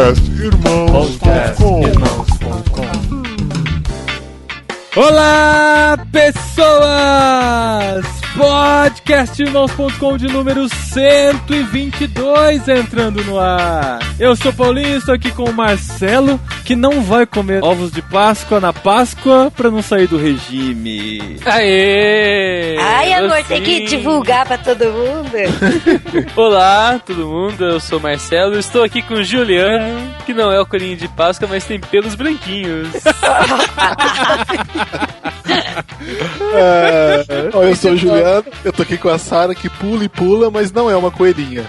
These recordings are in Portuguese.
podcastirmãos.com. Olá, pessoas! Podcastirmãos.com de número 122 entrando no ar. Eu sou o Paulinho, estou aqui com o Marcelo, que não vai comer ovos de Páscoa na Páscoa pra não sair do regime. Aê! Ai, amor, tem que divulgar pra todo mundo. Olá, todo mundo, eu sou o Marcelo, estou aqui com o Juliano, que não é o coelhinho de Páscoa, mas tem pelos branquinhos. Eu sou o Juliano, eu tô aqui com a Sara, que pula e pula, mas não é uma coelhinha.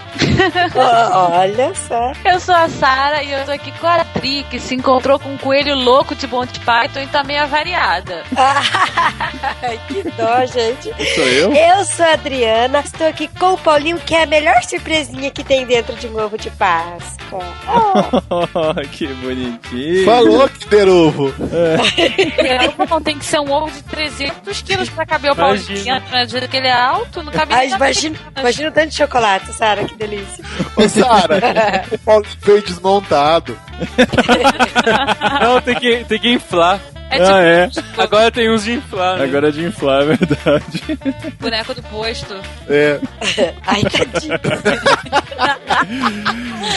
Olha só. Eu sou a Sara e eu tô aqui com a Tri, que se encontrou com um coelho louco de Monty Python e tá meio avariada. Ai, que dó, gente. Sou eu? Eu sou a Adriana, estou aqui com o Paulinho, que é a melhor surpresinha que tem dentro de um ovo de Páscoa. Que bonitinho. Falou, que deruvo. Não tem que ser um ovo de 300 quilos pra caber o Paulinho dentro, né? Do jeito que ele é alto, não cabe Ai, nem imagina o tanto de chocolate, Sara, que delícia. Ô, Sara, o Paulo veio desmontado. Não, tem que inflar. É tipo É. Agora tem uns de inflar, né? Agora é de inflar, é verdade. boneco do posto. É. Ai, tadinho.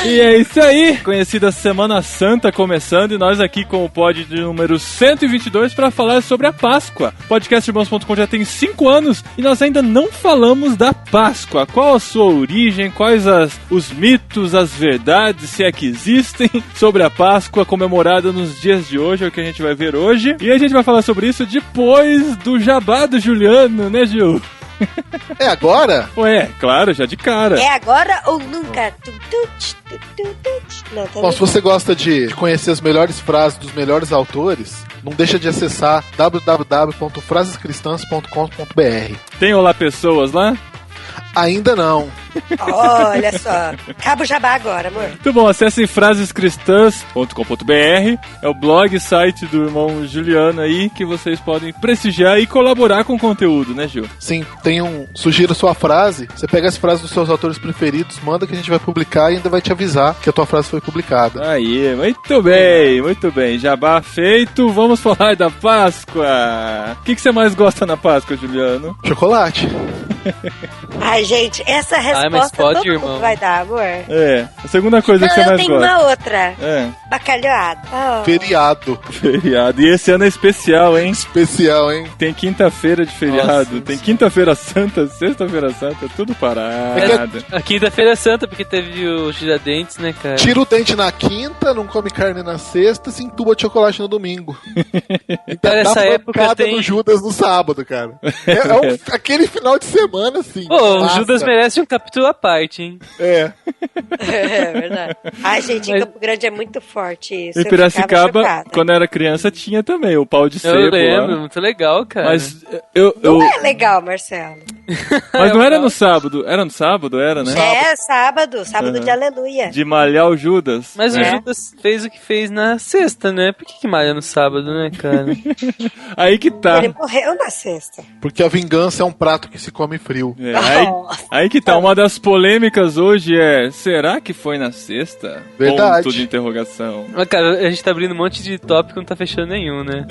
E é isso aí, conhecida Semana Santa começando, e nós aqui com o pod de número 122 para falar sobre a Páscoa. Podcastirmãos.com já tem 5 anos e nós ainda não falamos da Páscoa. Qual a sua origem, quais os mitos, as verdades, se é que existem, sobre a Páscoa comemorada nos dias de hoje, é o que a gente vai ver hoje. E a gente vai falar sobre isso depois do jabá do Juliano, né, Gil? É agora? Ué, claro, já de cara. É agora ou nunca? Não, tá Bom, se você gosta de conhecer as melhores frases dos melhores autores, não deixa de acessar www.frasescristãs.com.br. Tem Olá Pessoas lá? Ainda não. Olha só. Acaba o jabá agora, amor. Muito bom, acessem frasescristãs.com.br. É o blog, site do irmão Juliano aí, que vocês podem prestigiar e colaborar com o conteúdo, né, Gil? Sim, sugiro sua frase. Você pega as frases dos seus autores preferidos, manda que a gente vai publicar e ainda vai te avisar que a tua frase foi publicada. Aí, muito bem, muito bem. Jabá feito, vamos falar da Páscoa. O que você mais gosta na Páscoa, Juliano? Chocolate. Ai, gente, essa resposta mas pode, todo irmão. mundo vai dar, amor. É, a segunda coisa Não, que você eu mais tenho gosta. uma outra. É, Bacalhoada. Oh. Feriado. feriado. E esse ano é especial, hein? Especial, hein? Tem quinta-feira de feriado, Nossa. tem quinta-feira santa, sexta-feira santa, tudo parado. A quinta-feira é santa, porque teve o Tiradentes, né, cara? Tira o dente na quinta, não come carne na sexta, se entuba de chocolate no domingo. Então, Cara, dá essa época pancada tem- no Judas no sábado, cara. Aquele final de semana, assim. Pô, o massa. Judas merece um capítulo à parte, hein? É. É verdade. Ai, gente, em Mas- Campo Grande é muito forte isso. Em Eu ficava Piracicaba, chocada. quando era criança, tinha também o pau de sebo Eu lembro, lá. muito legal, cara. Mas eu Não é legal, Marcelo. mas não era no sábado, era no sábado, era, né? É sábado de aleluia. De malhar o Judas. Mas o É. Judas fez o que fez na sexta, né? Por que malha no sábado, né, cara? Aí que tá. Ele morreu na sexta. Porque a vingança é um prato que se come frio. É, aí que tá. Uma das polêmicas hoje é: será que foi na sexta? Verdade. Ponto de interrogação. Mas, cara, a gente tá abrindo um monte de tópico e não tá fechando nenhum, né?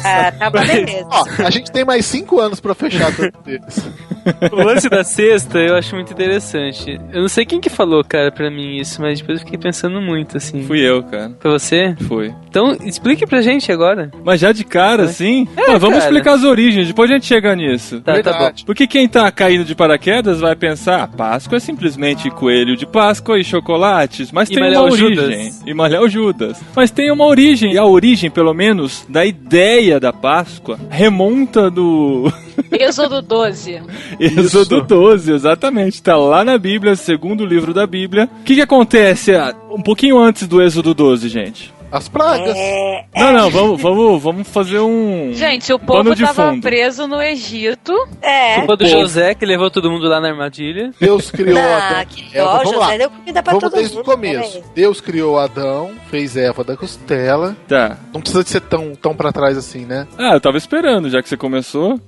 Ah, tá bom, beleza. Ó, a gente tem mais 5 anos pra fechar todos eles. O lance da sexta eu acho muito interessante. Eu não sei quem que falou, cara, pra mim isso, mas depois eu fiquei pensando muito, assim. Fui eu, cara. Foi você? Foi. Então, explique pra gente agora. Mas já de cara, assim? Mas vamos cara. explicar as origens, depois a gente chega nisso. Tá, tá bom. Verdade. Porque quem tá caindo de paraquedas vai pensar: a Páscoa é simplesmente coelho de Páscoa e chocolates. Mas E tem malhar uma o origem. Judas. E malhar o Judas. Mas tem uma origem. E a origem, pelo menos, da ideia da Páscoa remonta do Êxodo 12. Êxodo 12, exatamente. Tá lá na Bíblia, segundo livro da Bíblia. O que acontece um pouquinho antes do Êxodo 12, gente? As pragas. Não, vamos fazer um... Gente, o povo pano de tava fundo. preso no Egito. Culpa do José, que levou todo mundo lá na armadilha. Deus criou Não, Adão. que dó, Vamos lá. José deu comida pra Vamos todo desde o mundo. começo. Peraí. Deus criou Adão, fez Eva da costela. Tá. Não precisa de ser tão pra trás assim, né? Eu tava esperando, já que você começou.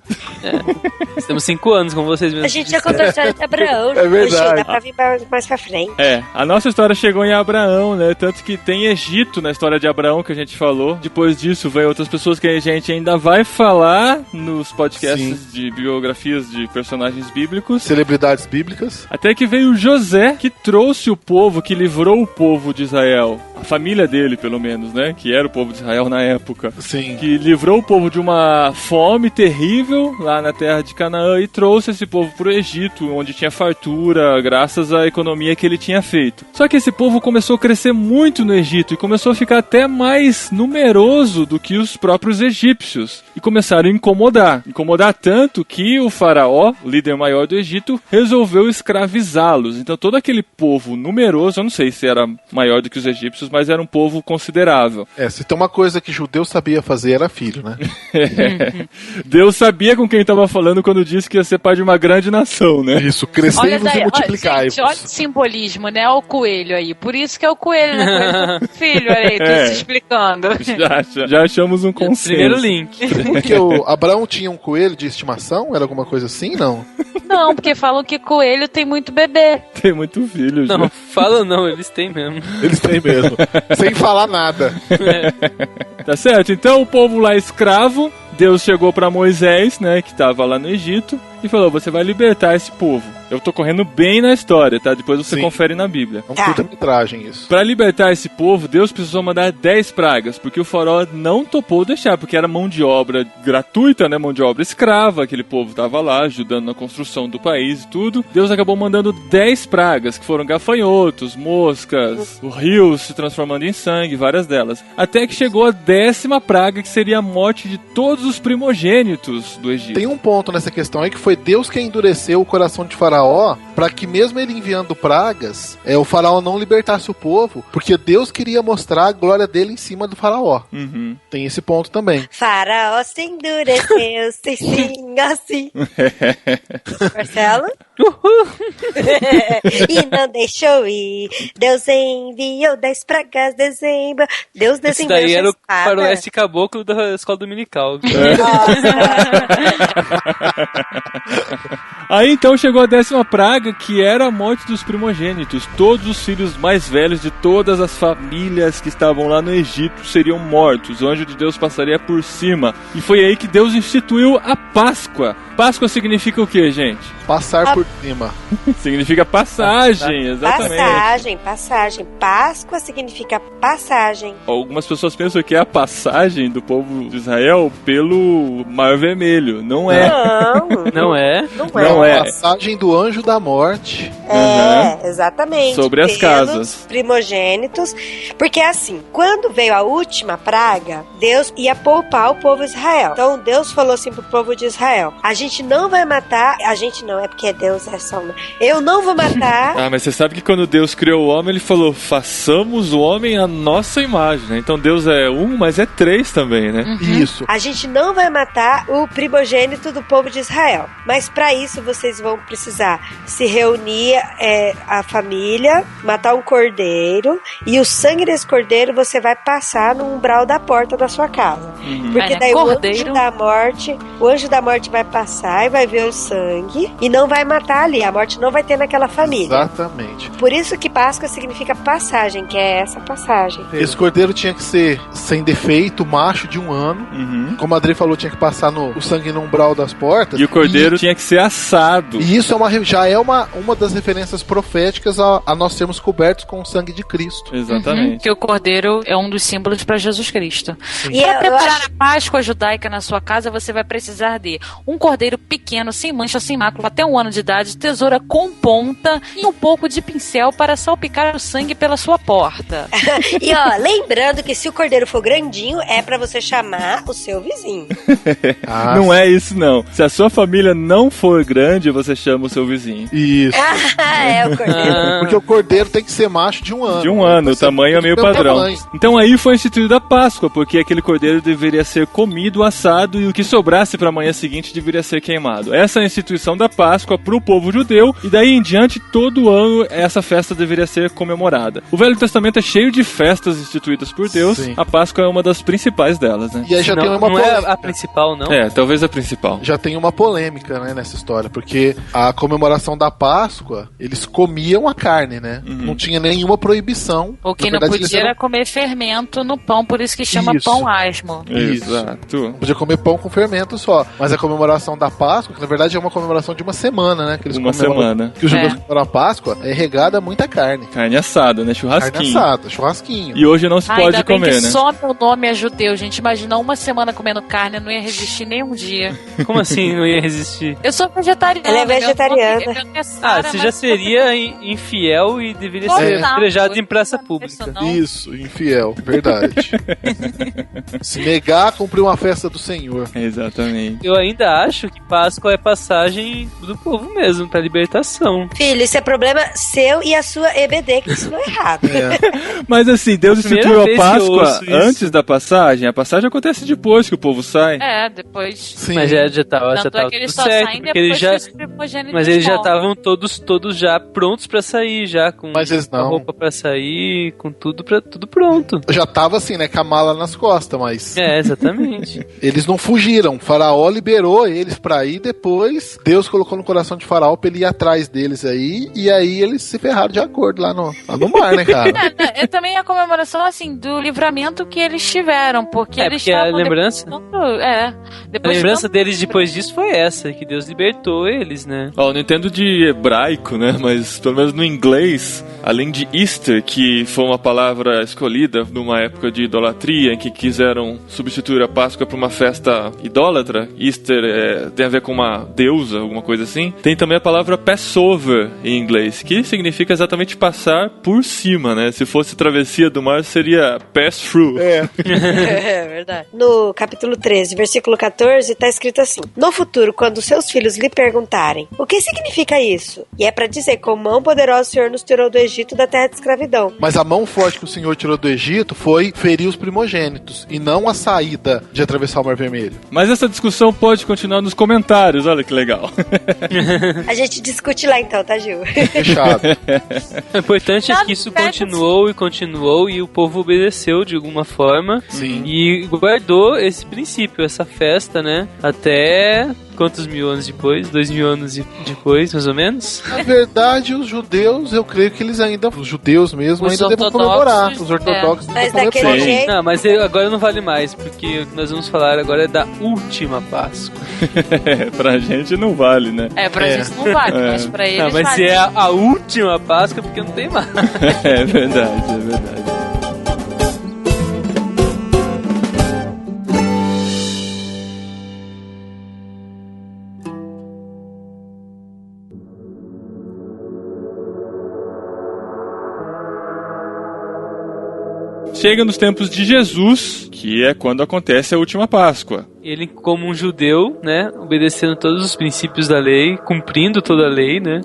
Temos 5 anos, como vocês mesmos A gente já contou a história de Abraão. É verdade. Dá pra vir mais pra frente. A nossa história chegou em Abraão, né? Tanto que tem Egito na história de Abraão que a gente falou. Depois disso, vem outras pessoas que a gente ainda vai falar nos podcasts de biografias de personagens bíblicos. Celebridades bíblicas. Até que veio José, que trouxe o povo, que livrou o povo de Israel. A família dele, pelo menos, né? Que era o povo de Israel na época. Sim. Que livrou o povo de uma fome terrível lá na terra de Canaã e trouxe esse povo pro Egito, onde tinha fartura, graças à economia que ele tinha feito. Só que esse povo começou a crescer muito no Egito e começou a ficar até mais numeroso do que os próprios egípcios. E começaram a incomodar. Incomodar tanto que o faraó, o líder maior do Egito, resolveu escravizá-los. Então todo aquele povo numeroso, eu não sei se era maior do que os egípcios, mas era um povo considerável. Se tem uma coisa que judeu sabia fazer, era filho, né? Deus sabia com quem estava falando quando disse que ia ser pai de uma grande nação, né? Isso, crescei-vos e multiplicai-vos. Gente, olha o simbolismo, né? Olha o coelho aí. Por isso que é o coelho, né? Filho, olha aí, tô se explicando. Já achamos um consenso. Primeiro link. Porque o Abraão tinha um coelho de estimação? Era alguma coisa assim, não? Não, porque falam que coelho tem muito bebê. Tem muito filho, Não, já. fala não, eles têm mesmo. Eles têm mesmo. Sem falar nada. Tá certo? Então o povo lá escravo, Deus chegou pra Moisés, né, que tava lá no Egito, e falou: você vai libertar esse povo. Eu tô correndo bem na história, tá? Depois você confere na Bíblia. É um curta-metragem isso. Pra libertar esse povo, Deus precisou mandar 10 pragas, porque o faraó não topou deixar, porque era mão de obra gratuita, né? Mão de obra escrava, aquele povo tava lá ajudando na construção do país e tudo. Deus acabou mandando 10 pragas, que foram gafanhotos, moscas, o rio se transformando em sangue, várias delas. Até que chegou a 10ª praga, que seria a morte de todos os primogênitos do Egito. Tem um ponto nessa questão aí que foi Deus quem endureceu o coração de Faraó para que mesmo ele enviando pragas, o Faraó não libertasse o povo, porque Deus queria mostrar a glória dele em cima do Faraó. Uhum. Tem esse ponto também. Faraó se endureceu, sim, assim. Marcelo? E não deixou ir. Deus enviou 10 pragas, dezembro. Deus Esse desenvolveu daí era o espada. faroeste caboclo da escola dominical. Aí então chegou a 10ª praga, que era a morte dos primogênitos. Todos os filhos mais velhos de todas as famílias que estavam lá no Egito seriam mortos. O anjo de Deus passaria por cima. E foi aí que Deus instituiu a Páscoa. Páscoa significa o que, gente? Passar por cima. Significa passagem, exatamente. Passagem. Páscoa significa passagem. Algumas pessoas pensam que é a passagem do povo de Israel pelo Mar Vermelho. Não é. Não é? Não é. A passagem do anjo da morte. Exatamente. Sobre as pelos casas. primogênitos. Porque assim, quando veio a última praga, Deus ia poupar o povo de Israel. Então Deus falou assim pro povo de Israel: a gente não vai matar. A gente não, é porque Deus é só. Eu não vou matar. Mas você sabe que quando Deus criou o homem, ele falou: façamos o homem à nossa imagem, né? Então Deus é um, mas é 3 também, né? Isso. A gente não vai matar o primogênito do povo de Israel. Mas para isso vocês vão precisar se reunir, a família, matar um cordeiro, e o sangue desse cordeiro você vai passar no umbral da porta da sua casa. Porque daí cordeiro. o anjo da morte vai passar e vai ver o sangue e não vai matar ali. A morte não vai ter naquela família. Exatamente. Por isso que Páscoa significa passagem, que é essa passagem. Esse cordeiro tinha que ser sem defeito, macho de 1 ano. Como a Adri falou, tinha que passar o sangue no umbral das portas. E o cordeiro tinha que ser assado. E isso já é uma das referências proféticas a nós sermos cobertos com o sangue de Cristo. Exatamente. Que o cordeiro é um dos símbolos para Jesus Cristo. E Para preparar a Páscoa judaica na sua casa, você vai precisar de um cordeiro pequeno, sem mancha, sem mácula, até 1 ano de idade, verdade, tesoura com ponta e um pouco de pincel para salpicar o sangue pela sua porta. E ó, lembrando que se o cordeiro for grandinho, é pra você chamar o seu vizinho. Não é isso, não. Se a sua família não for grande, você chama o seu vizinho. Isso. É, o cordeiro. Porque o cordeiro tem que ser macho de um ano. De um ano, o tamanho é meio padrão. Então aí foi instituída a Páscoa, porque aquele cordeiro deveria ser comido, assado, e o que sobrasse para a manhã seguinte deveria ser queimado. Essa é a instituição da Páscoa para o povo judeu, e daí em diante, todo ano, essa festa deveria ser comemorada. O Velho Testamento é cheio de festas instituídas por Deus. Sim. A Páscoa é uma das principais delas, né? E aí já tem uma polêmica. Não é a principal, não? É, talvez a principal. Já tem uma polêmica, né, nessa história, porque a comemoração da Páscoa, eles comiam a carne, né? Não tinha nenhuma proibição. O que não podia era comer fermento no pão, por isso que chama pão asmo. Exato. Podia comer pão com fermento só. Mas a comemoração da Páscoa, que na verdade é uma comemoração de uma semana, né? Que eles uma semana. Que os judeus comemoram a Páscoa, é regada a muita carne. Carne assada, né? Churrasquinho. Carne assada, churrasquinho. E hoje não se pode comer, né? Só meu nome é judeu, gente. Imagina uma semana comendo carne, eu não ia resistir nem um dia. Como assim não ia resistir? Eu sou vegetariana. Ela é vegetariana. Você já seria infiel e deveria ser apedrejado em praça pública. Isso, infiel, verdade. Se negar a cumprir uma festa do Senhor. Exatamente. Eu ainda acho que Páscoa é passagem do povo mesmo, pra libertação. Filho, isso é problema seu e a sua EBD que ensinou errado. Mas assim, Deus instituiu a Páscoa antes da passagem. A passagem acontece depois que o povo sai. Depois. Sim. Mas já tava tudo certo, porque eles já... Mas eles já estavam todos já prontos pra sair, já com a roupa pra sair, com tudo pronto. Já tava assim, né, com a mala nas costas, mas... Exatamente. Eles não fugiram. O faraó liberou eles pra ir, depois Deus colocou no coração de faraó pra ele ir atrás deles aí, e aí eles se ferraram de acordo lá no mar, né, cara? É também a comemoração, assim, do livramento que eles tiveram, porque eles porque estavam... a lembrança... A lembrança deles depois disso foi essa, que Deus libertou eles, né? Eu não entendo de hebraico, né, mas pelo menos no inglês, além de Easter, que foi uma palavra escolhida numa época de idolatria, em que quiseram substituir a Páscoa por uma festa idólatra, Easter tem a ver com uma deusa, alguma coisa assim, tem também a palavra Passover em inglês, que significa exatamente passar por cima, né? Se fosse travessia do mar, seria pass through. É verdade. No capítulo 13, versículo 14, tá escrito assim: no futuro, quando seus filhos lhe perguntarem o que significa isso? E é pra dizer, com mão poderosa o Senhor nos tirou do Egito, da terra de escravidão. Mas a mão forte que o Senhor tirou do Egito foi ferir os primogênitos, e não a saída de atravessar o Mar Vermelho. Mas essa discussão pode continuar nos comentários, olha que legal. A gente discute lá então, tá, Gil? Fechado. O importante é que isso continuou e o povo obedeceu de alguma forma. Sim. E guardou esse princípio, essa festa, né? Até... quantos mil anos depois? 2000 anos depois, mais ou menos? Na verdade, os judeus, eu creio que eles ainda, os judeus mesmo, ainda devem comemorar. Os ortodoxos mas daquele jeito... Não, mas agora não vale mais, porque o que nós vamos falar agora é da última Páscoa. Pra gente não vale, né? Pra gente não vale, mas pra eles mas vale. Se é a última Páscoa, porque não tem mais. É verdade. Chega nos tempos de Jesus, que é quando acontece a última Páscoa. Ele, como um judeu, né, obedecendo todos os princípios da lei, cumprindo toda a lei, né?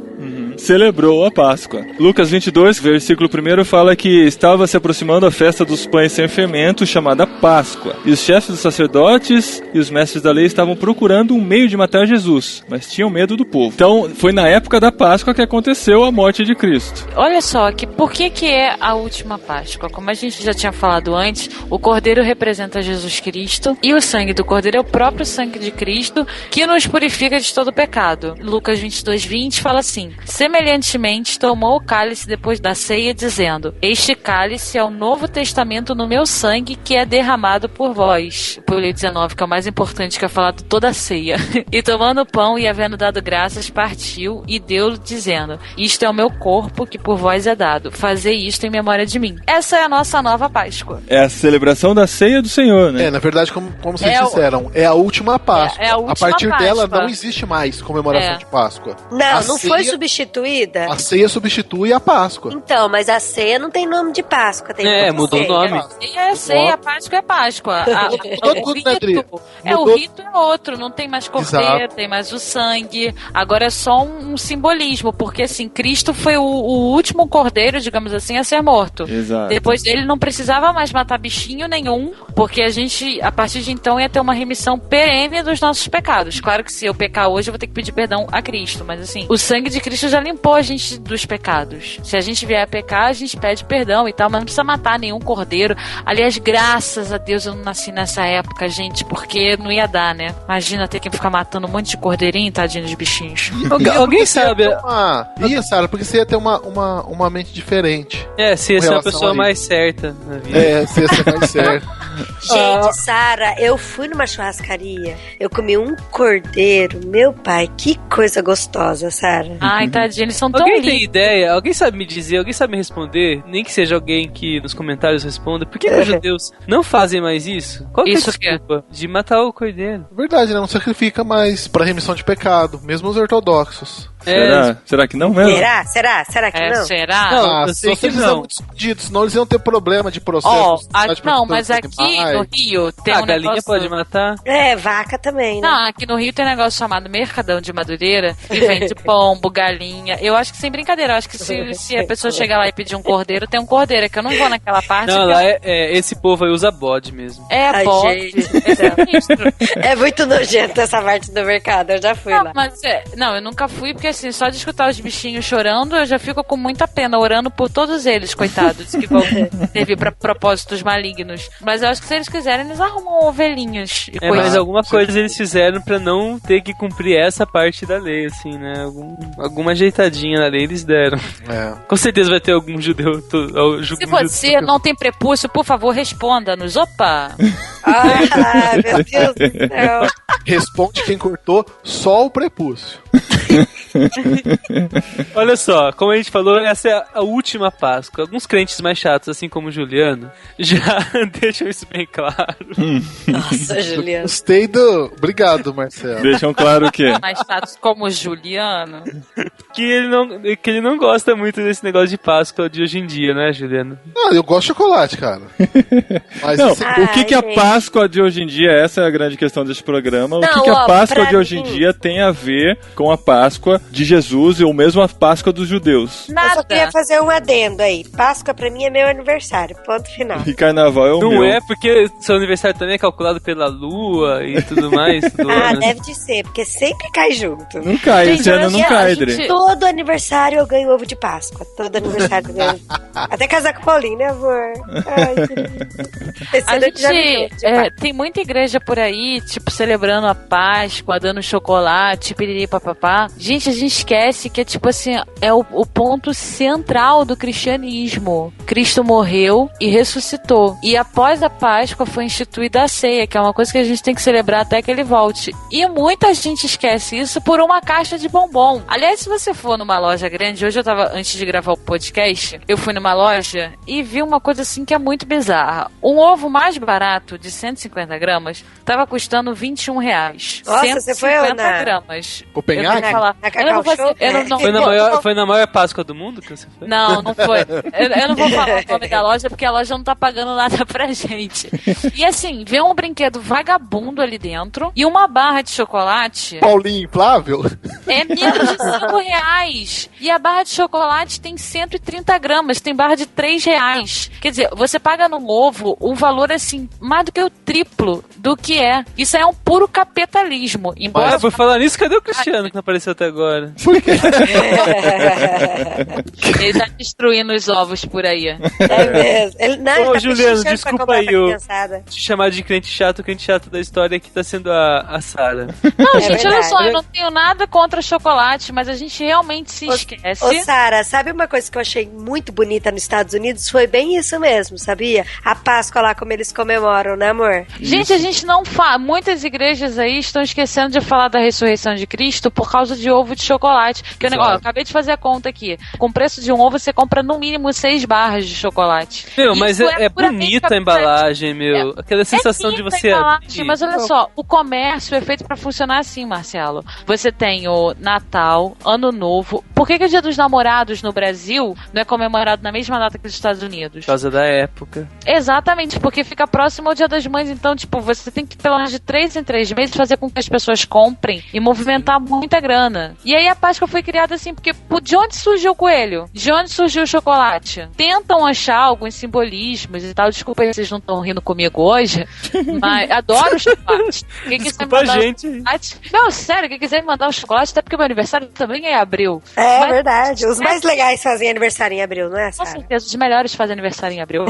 Celebrou a Páscoa. Lucas 22, versículo 1 fala que estava se aproximando a festa dos pães sem fermento, chamada Páscoa. E os chefes dos sacerdotes e os mestres da lei estavam procurando um meio de matar Jesus, mas tinham medo do povo. Então, foi na época da Páscoa que aconteceu a morte de Cristo. Olha só, por que é a última Páscoa? Como a gente já tinha falado antes, o Cordeiro representa Jesus Cristo e o sangue do Cordeiro é o próprio sangue de Cristo que nos purifica de todo pecado. Lucas 22:20 fala assim: semelhantemente tomou o cálice depois da ceia, dizendo: este cálice é o novo testamento no meu sangue, que é derramado por vós. Pulei 19, que é o mais importante, que é falar de toda a ceia. E tomando o pão e havendo dado graças, partiu e deu-lhe, dizendo: isto é o meu corpo, que por vós é dado. Fazei isto em memória de mim. Essa é a nossa nova Páscoa. É a celebração da ceia do Senhor, né? Na verdade, como vocês disseram, é a última Páscoa. É a última a partir Páscoa. dela não existe mais comemoração de Páscoa. Não foi substituída? A ceia substitui a Páscoa. Então, mas a ceia não tem nome de Páscoa. Tem mudou o nome. É ceia, a Páscoa é Páscoa. O rito é outro, não tem mais cordeiro, tem mais o sangue. Agora é só um simbolismo, porque assim, Cristo foi o último cordeiro, digamos assim, a ser morto. Exato. Depois dele não precisava mais matar bichinho nenhum, porque a gente, a partir de então, ia ter uma remissão perene dos nossos pecados. Claro que se eu pecar hoje, eu vou ter que pedir perdão a Cristo, mas assim, o sangue de Cristo já limpou a gente dos pecados. Se a gente vier a pecar, a gente pede perdão e tal, mas não precisa matar nenhum cordeiro. Aliás, graças a Deus eu não nasci nessa época, gente, porque não ia dar, né? Imagina ter que ficar matando um monte de cordeirinho, tadinho de bichinhos. Alguém sabe? Sara, porque você ia ter uma mente diferente. Você ia ser uma pessoa mais certa na vida. Você ia ser mais certa. Gente, Sara, eu fui numa churrascaria, eu comi um cordeiro, meu pai, que coisa gostosa, Sara. Ai, tadinho, eles são tão lindos. Alguém tem ideia? Alguém sabe me dizer? Alguém sabe me responder? Nem que seja alguém que nos comentários responda. Por que os judeus não fazem mais isso? Qual que é a desculpa de matar o cordeiro? Verdade, né? Não sacrifica mais pra remissão de pecado, mesmo os ortodoxos. Será que não mesmo? Será que não? Será? Não, eu sei que eles são muito escondidos, senão eles iam ter problema de processo. Não, mas aqui no Rio tem um galinha negócio... pode matar? Vaca também, né? Não, aqui no Rio tem um negócio chamado Mercadão de Madureira, que vende pombo, galinha. Eu acho que sem brincadeira, eu acho que se a pessoa chegar lá e pedir um cordeiro, tem um cordeiro, que eu não vou naquela parte. Não, lá esse povo aí usa bode mesmo. Bode. É muito nojento essa parte do mercado, eu já fui lá. Mas eu nunca fui, porque assim, só de escutar os bichinhos chorando, eu já fico com muita pena, orando por todos eles, coitados, que vão servir pra propósitos malignos. Mas eu acho que se eles quiserem, eles arrumam ovelhinhas. Mas alguma coisa eles fizeram pra não ter que cumprir essa parte da lei, assim, né? Alguma ajeitadinha na lei eles deram. Com certeza vai ter algum judeu. Se você não tem prepúcio, por favor, responda-nos. Opa! Meu Deus do céu. Responde quem cortou só o prepúcio. Olha só, como a gente falou, essa é a última Páscoa. Alguns crentes mais chatos, assim como o Juliano, já deixam isso bem claro. Nossa, Juliano. Gostei do... Obrigado, Marcelo. Deixam claro o quê? Mais chatos como o Juliano. Que ele não gosta muito desse negócio de Páscoa de hoje em dia, né, Juliano? Eu gosto de chocolate, cara. Mas não, o que a Páscoa de hoje em dia, essa é a grande questão desse programa, não, o que a Páscoa de hoje em dia tem a ver com a Páscoa de Jesus ou mesmo a Páscoa dos judeus? Nada. Eu só queria fazer um adendo aí. Páscoa pra mim é meu aniversário, ponto final. E Carnaval é o meu. Não é porque seu aniversário também é calculado pela lua e tudo mais. Deve de ser, porque sempre cai junto. Não cai, esse ano não cai, Dre. Todo aniversário eu ganho ovo de Páscoa. Todo aniversário eu ganho. Até casar com o Paulinho, né, amor? Tem muita igreja por aí, tipo, celebrando a Páscoa, dando chocolate, piriri, papapá. Gente, a gente esquece que é tipo assim, é o ponto central do cristianismo. Cristo morreu e ressuscitou. E após a Páscoa foi instituída a ceia, que é uma coisa que a gente tem que celebrar até que ele volte. E muita gente esquece isso por uma caixa de bombom. Aliás, se você for numa loja grande, hoje eu tava, antes de gravar o podcast, eu fui numa loja e vi uma coisa assim que é muito bizarra. Um ovo mais barato, de 150 gramas, tava custando R$21. Nossa, você foi na... gramas. Copenhague? Foi na maior Páscoa do mundo que você foi? Não foi. Eu não vou falar o nome da loja, porque a loja não tá pagando nada pra gente. E assim, vê um brinquedo vagabundo ali dentro e uma barra de chocolate... Paulinho inflável? É menos de R$5. E a barra de chocolate tem 130 gramas, tem barra de R$3. Quer dizer, você paga no ovo um valor assim, mais do que o triplo do que é. Isso é um puro capitalismo. Embora... por falar nisso, cadê o Cristiano que não apareceu até agora? agora. Ele tá destruindo os ovos por aí. É mesmo. Ele, não, Ô, Juliano, desculpa aí te chamar de crente chato. O crente chato da história aqui tá sendo a Sara. Não, gente, olha só, eu não tenho nada contra chocolate, mas a gente realmente se esquece. Ô, Sara, sabe uma coisa que eu achei muito bonita nos Estados Unidos? Foi bem isso mesmo, sabia? A Páscoa lá, como eles comemoram, né, amor? Gente, a gente não fala. Muitas igrejas aí estão esquecendo de falar da ressurreição de Cristo por causa de ovo de chocolate. Que eu acabei de fazer a conta aqui. Com o preço de um ovo, você compra no mínimo 6 barras de chocolate. Meu, mas é bonita a embalagem, meu. Aquela sensação de você abrir. Mas olha só, o comércio é feito pra funcionar assim, Marcelo. Você tem o Natal, Ano Novo. Por que o Dia dos Namorados no Brasil não é comemorado na mesma data que os Estados Unidos? Por causa da época. Exatamente, porque fica próximo ao Dia das Mães. Então, tipo, você tem que, pelo menos de 3 em 3 meses, fazer com que as pessoas comprem e movimentar muita grana. E aí a Páscoa foi criada assim, porque de onde surgiu o coelho? De onde surgiu o chocolate? Tentam achar alguns simbolismos e tal. Desculpa aí, vocês não estão rindo comigo hoje, mas adoro chocolate. Quem Desculpa a gente. Não, sério, quem quiser me mandar um chocolate, até porque meu aniversário também é em abril. É verdade. Os mais legais fazem aniversário em abril, não é, Sara? Com certeza, os melhores fazem aniversário em abril.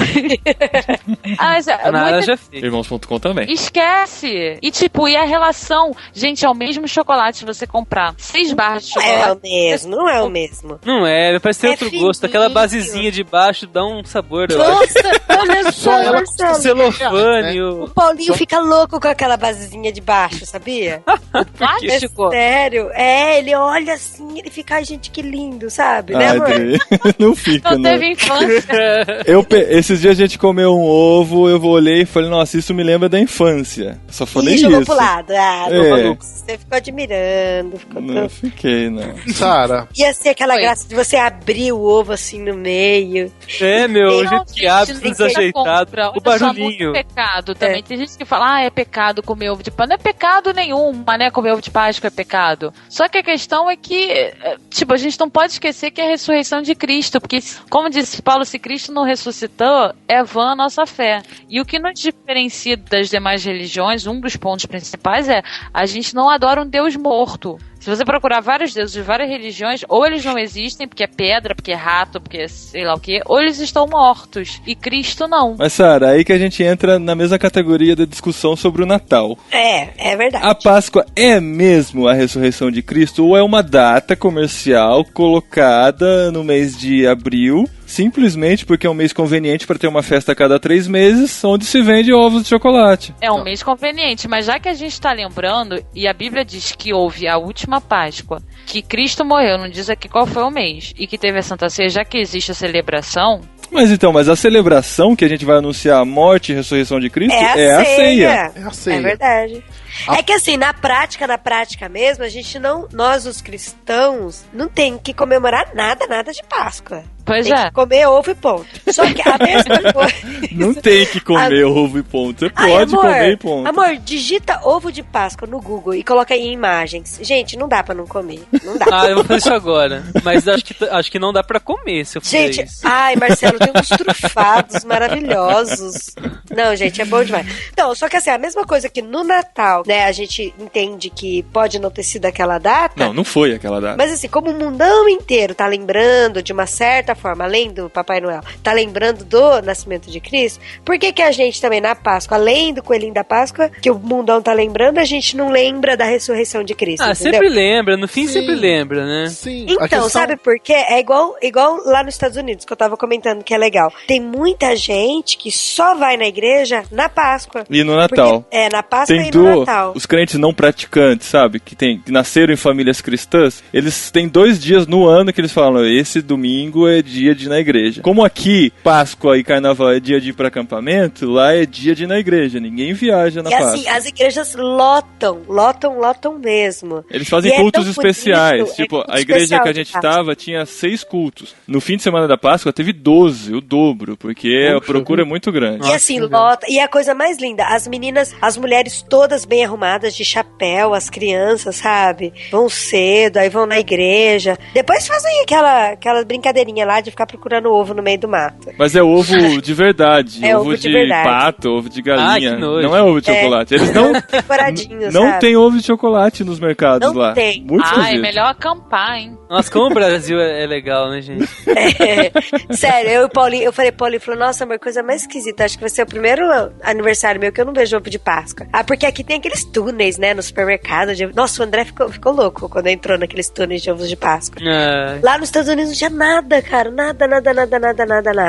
Já fez. Irmãos.com também. Esquece! E tipo, e a relação? Gente, é o mesmo chocolate se você comprar 6 barras de chocolate. É o mesmo, não é o mesmo. Não é, parece ter outro gosto. Aquela basezinha de baixo dá um sabor. Nossa, olha só, ela com celofane. O Paulinho fica louco com aquela basezinha de baixo, sabia? Plástico? Sério, ele olha assim, ele fica, ai gente, que lindo, sabe? Né, amor? Não fica, não. Teve infância. Esses dias a gente comeu um ovo, eu olhei e falei, nossa, isso me lembra da infância. Só falei isso. E jogou pro lado. Você ficou admirando. Não, fiquei, não. Sara. Ia ser aquela graça de você abrir o ovo assim no meio. O jeito que abre, desajeitado, o barulhinho. É pecado também. Tem gente que fala, é pecado comer ovo de Páscoa. Não é pecado nenhum, mas né, comer ovo de Páscoa é pecado. Só que a questão é que, tipo, a gente não pode esquecer que é a ressurreição de Cristo, porque, como disse Paulo, se Cristo não ressuscitou, é vã a nossa fé. E o que nos diferencia das demais religiões, um dos pontos principais é a gente não adora um Deus morto. Se você procurar vários deuses de várias religiões, ou eles não existem, porque é pedra, porque é rato, porque é sei lá o quê, ou eles estão mortos. E Cristo não. Mas, Sara, aí que a gente entra na mesma categoria da discussão sobre o Natal. É verdade. A Páscoa é mesmo a ressurreição de Cristo, ou é uma data comercial colocada no mês de abril, simplesmente porque é um mês conveniente para ter uma festa a cada 3 meses, onde se vende ovos de chocolate? É um mês conveniente, mas já que a gente está lembrando, e a Bíblia diz que houve a última Páscoa, que Cristo morreu, não diz aqui qual foi o mês, e que teve a Santa Ceia, já que existe a celebração... Mas a celebração que a gente vai anunciar a morte e ressurreição de Cristo é a ceia. É a ceia. É verdade. É que assim, na prática mesmo, a gente não, nós os cristãos, não tem que comemorar nada de Páscoa. Pois tem que comer ovo e ponto. Só que a mesma coisa... Não tem que comer ovo e ponto. Você pode comer e ponto. Amor, digita ovo de Páscoa no Google e coloca aí imagens. Gente, não dá pra não comer. Não dá. Eu vou fazer isso agora. Mas acho que não dá pra comer se eu fizer isso. Gente, Marcelo, tem uns trufados maravilhosos. Não, gente, é bom demais. Não, só que assim, a mesma coisa que no Natal, né, a gente entende que pode não ter sido aquela data. Não foi aquela data. Mas assim, como o mundão inteiro tá lembrando de uma certa forma, além do Papai Noel, tá lembrando do nascimento de Cristo, por que a gente também na Páscoa, além do coelhinho da Páscoa, que o mundão tá lembrando, a gente não lembra da ressurreição de Cristo, entendeu? Sempre lembra, no fim sempre lembra, né? Sim. Então, sabe por quê? É igual lá nos Estados Unidos, que eu tava comentando que é legal. Tem muita gente que só vai na igreja na Páscoa. E no Natal. Porque, na Páscoa e no Natal. Os crentes não praticantes, sabe? Que nasceram em famílias cristãs, eles têm 2 dias no ano que eles falam, esse domingo é dia de ir na igreja. Como aqui, Páscoa e Carnaval é dia de ir pra acampamento, lá é dia de ir na igreja. Ninguém viaja na Páscoa. E assim, as igrejas lotam mesmo. Eles fazem cultos especiais. Tipo, a igreja que a gente tava tinha 6 cultos. No fim de semana da Páscoa teve 12, o dobro, porque a procura é muito grande. E assim, Lota. E a coisa mais linda, as meninas, as mulheres todas bem arrumadas, de chapéu, as crianças, sabe? Vão cedo, aí vão na igreja. Depois fazem aquela brincadeirinha lá de ficar procurando ovo no meio do mato. Mas é ovo de verdade. É ovo de verdade. Pato, ovo de galinha. Não é ovo de chocolate. Eles não tem ovo de chocolate nos mercados lá. Não tem. Muito é melhor acampar, hein? Nossa, como o Brasil é legal, né, gente? Sério, eu e o Paulinho, eu falei, Paulinho falou, nossa, amor, coisa mais esquisita, acho que vai ser o primeiro aniversário meu que eu não vejo ovo de Páscoa. Porque aqui tem aqueles túneis, né, no supermercado. Nossa, o André ficou louco quando entrou naqueles túneis de ovos de Páscoa. Lá nos Estados Unidos não tinha nada, cara, nada.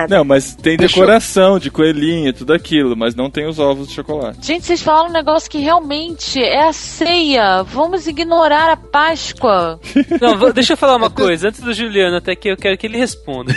Não, mas tem decoração de coelhinho e tudo aquilo, mas não tem os ovos de chocolate. Gente, vocês falaram um negócio que realmente é a ceia. Vamos ignorar a Páscoa. Não, deixa eu falar uma coisa, antes do Juliano, até que eu quero que ele responda.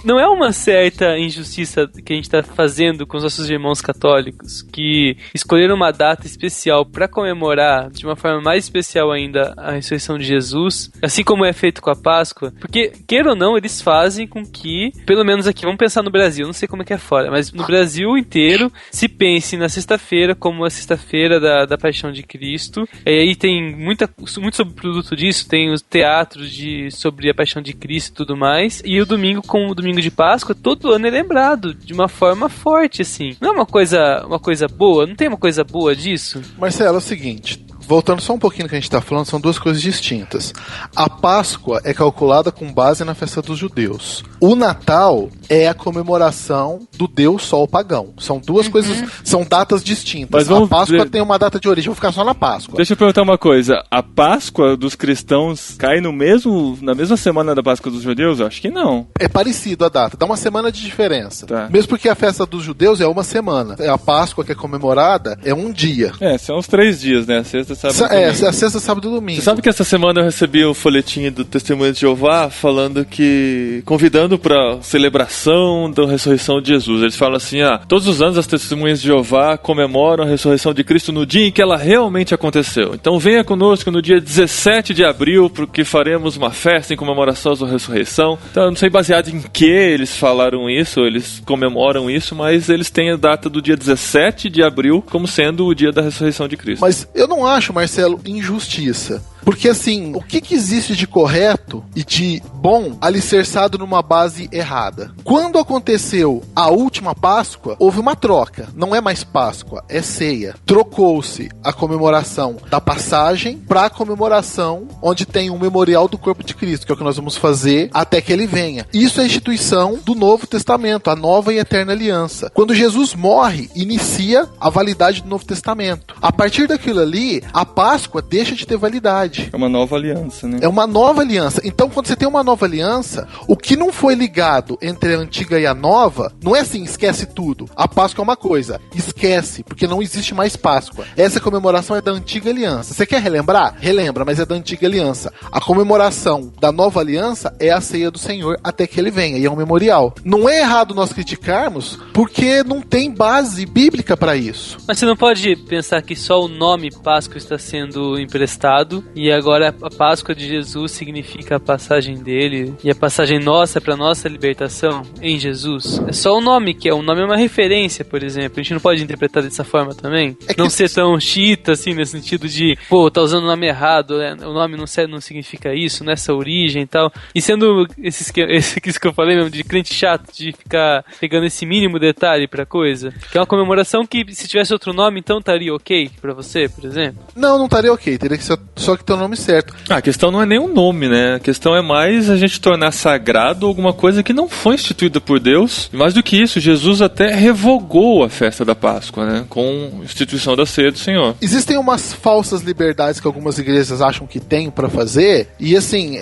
Não é uma certa injustiça que a gente tá fazendo com os nossos irmãos católicos, que escolheram uma data especial para comemorar, de uma forma mais especial ainda, a ressurreição de Jesus, assim como é feito com a Páscoa? Porque, queira ou não, eles fazem com que, pelo menos aqui, vamos pensar no Brasil, não sei como é que é fora, mas no Brasil inteiro, se pense na sexta-feira como a sexta-feira da Paixão de Cristo, e aí tem muito subproduto disso, tem os teatros sobre a Paixão de Cristo e tudo mais, e o domingo, como o domingo de Páscoa, todo ano é lembrado de uma forma forte, assim. Não é uma coisa boa? Não tem uma coisa boa disso? Marcelo, é o seguinte, voltando só um pouquinho no que a gente está falando, são duas coisas distintas. A Páscoa é calculada com base na festa dos judeus. O Natal é a comemoração do Deus Sol pagão. São duas coisas, são datas distintas. A Páscoa tem uma data de origem, vou ficar só na Páscoa. Deixa eu perguntar uma coisa, a Páscoa dos cristãos cai na mesma semana da Páscoa dos judeus? Eu acho que não. É parecido a data, dá uma semana de diferença. Tá. Mesmo porque a festa dos judeus é uma semana. A Páscoa que é comemorada é um dia. São os 3 dias, né? Sexta, sábado e domingo. A sexta, sábado e domingo. Você sabe que essa semana eu recebi um folhetim do Testemunho de Jeová falando que, convidando para celebração da ressurreição de Jesus. Eles falam assim, todos os anos as Testemunhas de Jeová comemoram a ressurreição de Cristo no dia em que ela realmente aconteceu. Então venha conosco no dia 17 de abril, porque faremos uma festa em comemoração à sua ressurreição. Então eu não sei baseado em que eles falaram isso, eles comemoram isso, mas eles têm a data do dia 17 de abril como sendo o dia da ressurreição de Cristo. Mas eu não acho, Marcelo, injustiça. Porque assim, o que existe de correto e de bom alicerçado numa base errada? Quando aconteceu a última Páscoa, houve uma troca. Não é mais Páscoa, é ceia. Trocou-se a comemoração da passagem para a comemoração onde tem um memorial do corpo de Cristo, que é o que nós vamos fazer até que ele venha. Isso é a instituição do Novo Testamento, a nova e eterna aliança. Quando Jesus morre, inicia a validade do Novo Testamento. A partir daquilo ali, a Páscoa deixa de ter validade. É uma nova aliança, né? É uma nova aliança. Então, quando você tem uma nova aliança, o que não foi ligado entre a antiga e a nova, não é assim, esquece tudo. A Páscoa é uma coisa, esquece, porque não existe mais Páscoa. Essa comemoração é da antiga aliança. Você quer relembrar? Relembra, mas é da antiga aliança. A comemoração da nova aliança é a ceia do Senhor até que ele venha, e é um memorial. Não é errado nós criticarmos, porque não tem base bíblica para isso. Mas você não pode pensar que só o nome Páscoa está sendo emprestado, e agora a Páscoa de Jesus significa a passagem dele, e a passagem nossa para nossa libertação em Jesus. É só o nome, que é o nome é uma referência, por exemplo. A gente não pode interpretar dessa forma também? Não ser tão xiita, assim, nesse sentido de, tá usando o nome errado, o nome não significa isso, nessa origem e tal. E sendo esse que eu falei mesmo, de crente chato, de ficar pegando esse mínimo detalhe pra coisa, que é uma comemoração que, se tivesse outro nome, então estaria ok pra você, por exemplo? Não estaria ok, teria que ser só que ter o nome certo. A questão não é nem o nome, né? A questão é mais a gente tornar sagrado alguma coisa que não foi instituída por Deus. E mais do que isso, Jesus até revogou a festa da Páscoa, né? Com a instituição da ceia do Senhor. Existem umas falsas liberdades que algumas igrejas acham que tem pra fazer, e assim,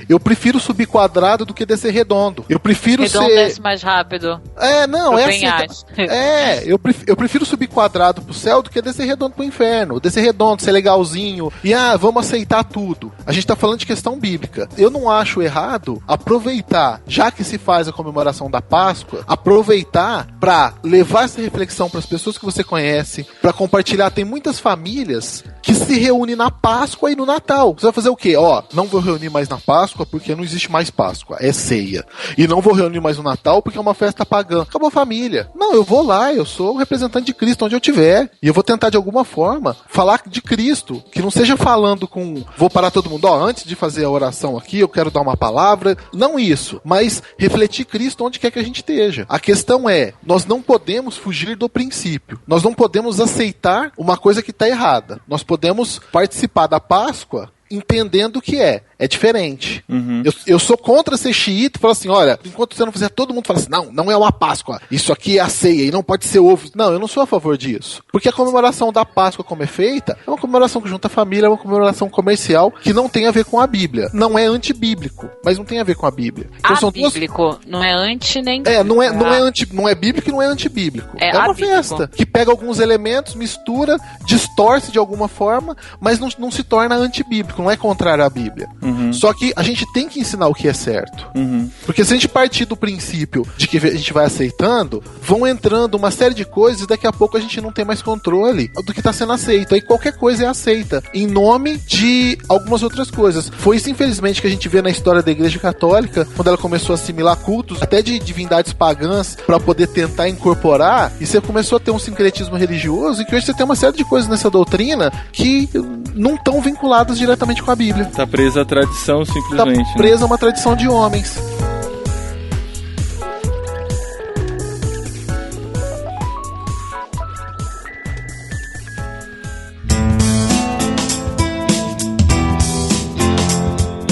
eu prefiro subir quadrado do que descer redondo. Eu prefiro redondo desce mais rápido. Não, é assim. Eu prefiro subir quadrado pro céu do que descer redondo pro inferno. Descer redondo, ser legalzinho, e vamos aceitar tudo. A gente tá falando de questão bíblica. Eu não acho errado aproveitar, já que se faz a comemoração da Páscoa, aproveitar pra levar essa reflexão pras pessoas que você conhece, pra compartilhar. Tem muitas famílias que se reúne na Páscoa e no Natal. Você vai fazer o quê? Não vou reunir mais na Páscoa porque não existe mais Páscoa, é ceia. E não vou reunir mais no Natal porque é uma festa pagã. Acabou a família. Não, eu vou lá, eu sou o representante de Cristo onde eu estiver. E eu vou tentar de alguma forma falar de Cristo, que não seja falando vou parar todo mundo, antes de fazer a oração aqui, eu quero dar uma palavra. Não isso, mas refletir Cristo onde quer que a gente esteja. A questão é, nós não podemos fugir do princípio. Nós não podemos aceitar uma coisa que está errada. Nós podemos participar da Páscoa entendendo que é diferente. Uhum. Eu sou contra ser xiita e falar assim, olha, enquanto você não fizer, todo mundo fala assim, não é uma Páscoa, isso aqui é a ceia e não pode ser ovo. Não, eu não sou a favor disso. Porque a comemoração da Páscoa como é feita, é uma comemoração que junta a família, é uma comemoração comercial que não tem a ver com a Bíblia. Não é antibíblico, mas não tem a ver com a Bíblia. Então, são bíblico, não é anti nem... não é bíblico e não é antibíblico. É uma festa que pega alguns elementos, mistura, distorce de alguma forma, mas não se torna antibíblico, não é contrário à Bíblia. Uhum. Só que a gente tem que ensinar o que é certo. Uhum. Porque se a gente partir do princípio de que a gente vai aceitando, vão entrando uma série de coisas e daqui a pouco a gente não tem mais controle do que está sendo aceito. Aí qualquer coisa é aceita, em nome de algumas outras coisas. Foi isso, infelizmente, que a gente vê na história da Igreja Católica, quando ela começou a assimilar cultos, até de divindades pagãs, para poder tentar incorporar, e você começou a ter um sincretismo religioso, e que hoje você tem uma série de coisas nessa doutrina que não estão vinculadas diretamente com a Bíblia. Tá presa à tradição, simplesmente. Tá presa a uma tradição de homens.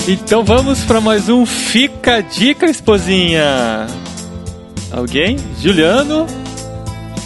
Então vamos para mais um Fica a Dica, esposinha. Alguém? Juliano?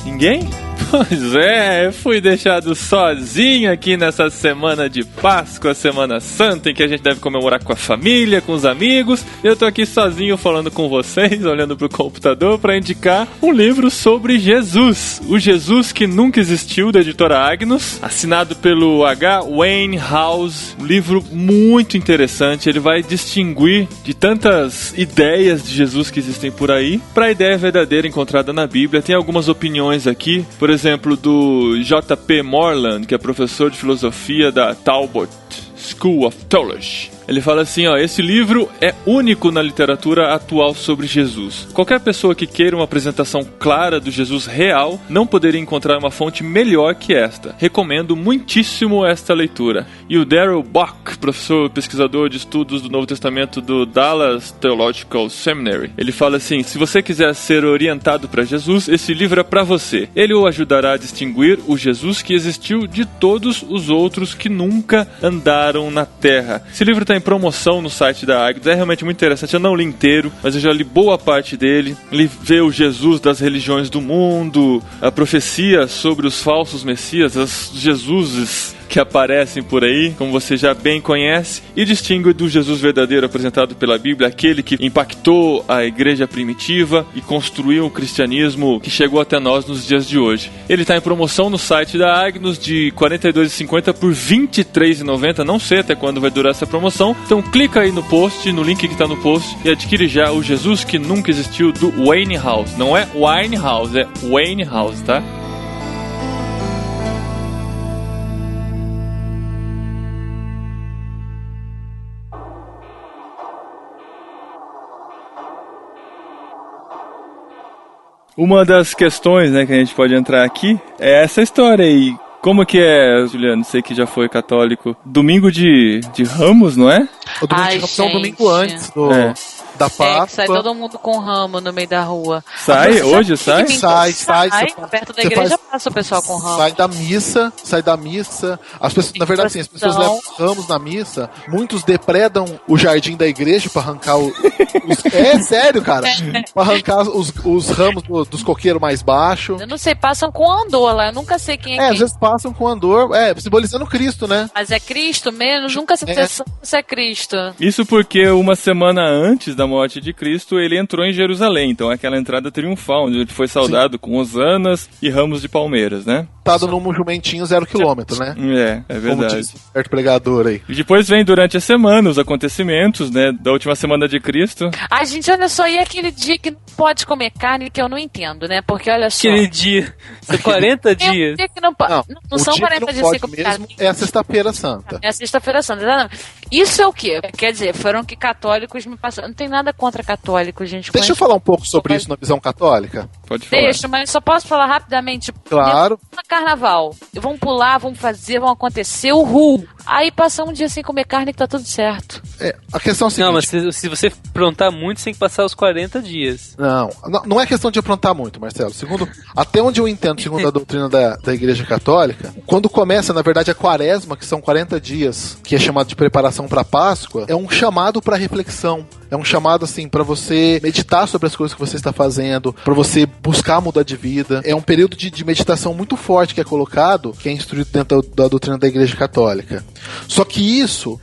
Ninguém? Pois é, fui deixado sozinho aqui nessa semana de Páscoa, Semana Santa, em que a gente deve comemorar com a família, com os amigos. Eu tô aqui sozinho falando com vocês, olhando pro computador para indicar um livro sobre Jesus. O Jesus que Nunca Existiu, da editora Agnus, assinado pelo H. Wayne House. Um livro muito interessante, ele vai distinguir de tantas ideias de Jesus que existem por aí para a ideia verdadeira encontrada na Bíblia. Tem algumas opiniões aqui, por exemplo, do J.P. Moreland, que é professor de filosofia da Talbot School of Theology. Ele fala assim, esse livro é único na literatura atual sobre Jesus. Qualquer pessoa que queira uma apresentação clara do Jesus real não poderia encontrar uma fonte melhor que esta. Recomendo muitíssimo esta leitura. E o Darrell Bock, professor pesquisador de estudos do Novo Testamento do Dallas Theological Seminary, ele fala assim, se você quiser ser orientado para Jesus, esse livro é para você. Ele o ajudará a distinguir o Jesus que existiu de todos os outros que nunca andaram na Terra. Esse livro está em promoção no site da Agnus, é realmente muito interessante. Eu não li inteiro, mas eu já li boa parte dele. Ele vê o Jesus das religiões do mundo, a profecia sobre os falsos messias, as Jesuses que aparecem por aí, como você já bem conhece, e distingue do Jesus verdadeiro apresentado pela Bíblia, aquele que impactou a igreja primitiva e construiu o cristianismo que chegou até nós nos dias de hoje. Ele está em promoção no site da Agnus de R$ 42,50 por R$ 23,90. Não sei até quando vai durar essa promoção, então clica aí no post, no link que está no post, e adquire já o Jesus que Nunca Existiu, do Wayne House. Não é Winehouse, é Wayne House, tá? Uma das questões, que a gente pode entrar aqui é essa história aí. Como que é, Juliano? Sei que já foi católico. Domingo de Ramos, não é? O domingo de Ramos é um domingo antes da Páscoa. Que sai todo mundo com ramo no meio da rua. Sai? Hoje sai? Sai. Perto da igreja passa o pessoal com ramo. Sai da missa. As pessoas, na verdade, as pessoas levam ramos na missa. Muitos depredam o jardim da igreja pra arrancar É sério, cara. Pra arrancar os ramos dos coqueiros mais baixos. Eu não sei, passam com andor lá. Eu nunca sei quem é quem. Às vezes passam com andor. Simbolizando Cristo, né? Mas é Cristo mesmo? Nunca sei se é Cristo. Isso porque uma semana antes da morte de Cristo, ele entrou em Jerusalém. Então, aquela entrada triunfal, onde ele foi saudado com hosanas e ramos de palmeiras, né? montado num jumentinho 0 km, né? É verdade. Como diz o certo pregador aí. E depois vem durante a semana os acontecimentos, né, da última semana de Cristo. Ai, gente, olha só, e aquele dia que não pode comer carne, que eu não entendo, né? Porque olha só... Aquele dia, são 40 dias. Dia que não são 40 dias sem comer mesmo carne. é a Sexta-feira Santa. É a Sexta-feira Santa, exatamente. Isso é o quê? Quer dizer, foram que católicos me passaram. Não tem nada contra católicos, gente. Deixa eu falar um pouco sobre isso na visão católica. Pode falar. Deixa, mas só posso falar rapidamente. Claro. No carnaval, vão pular, vão fazer, vão acontecer, uhul. Aí passa um dia sem comer carne que tá tudo certo. A questão é a seguinte... Não, mas se você aprontar muito, você tem que passar os 40 dias. Não é questão de aprontar muito, Marcelo. Até onde eu entendo, segundo a doutrina da Igreja Católica, quando começa, na verdade, a quaresma, que são 40 dias, que é chamado de preparação para Páscoa, é um chamado para reflexão. É um chamado, assim, para você meditar sobre as coisas que você está fazendo, para você buscar mudar de vida. É um período de meditação muito forte que é colocado, que é instruído dentro da doutrina da Igreja Católica. Só que isso,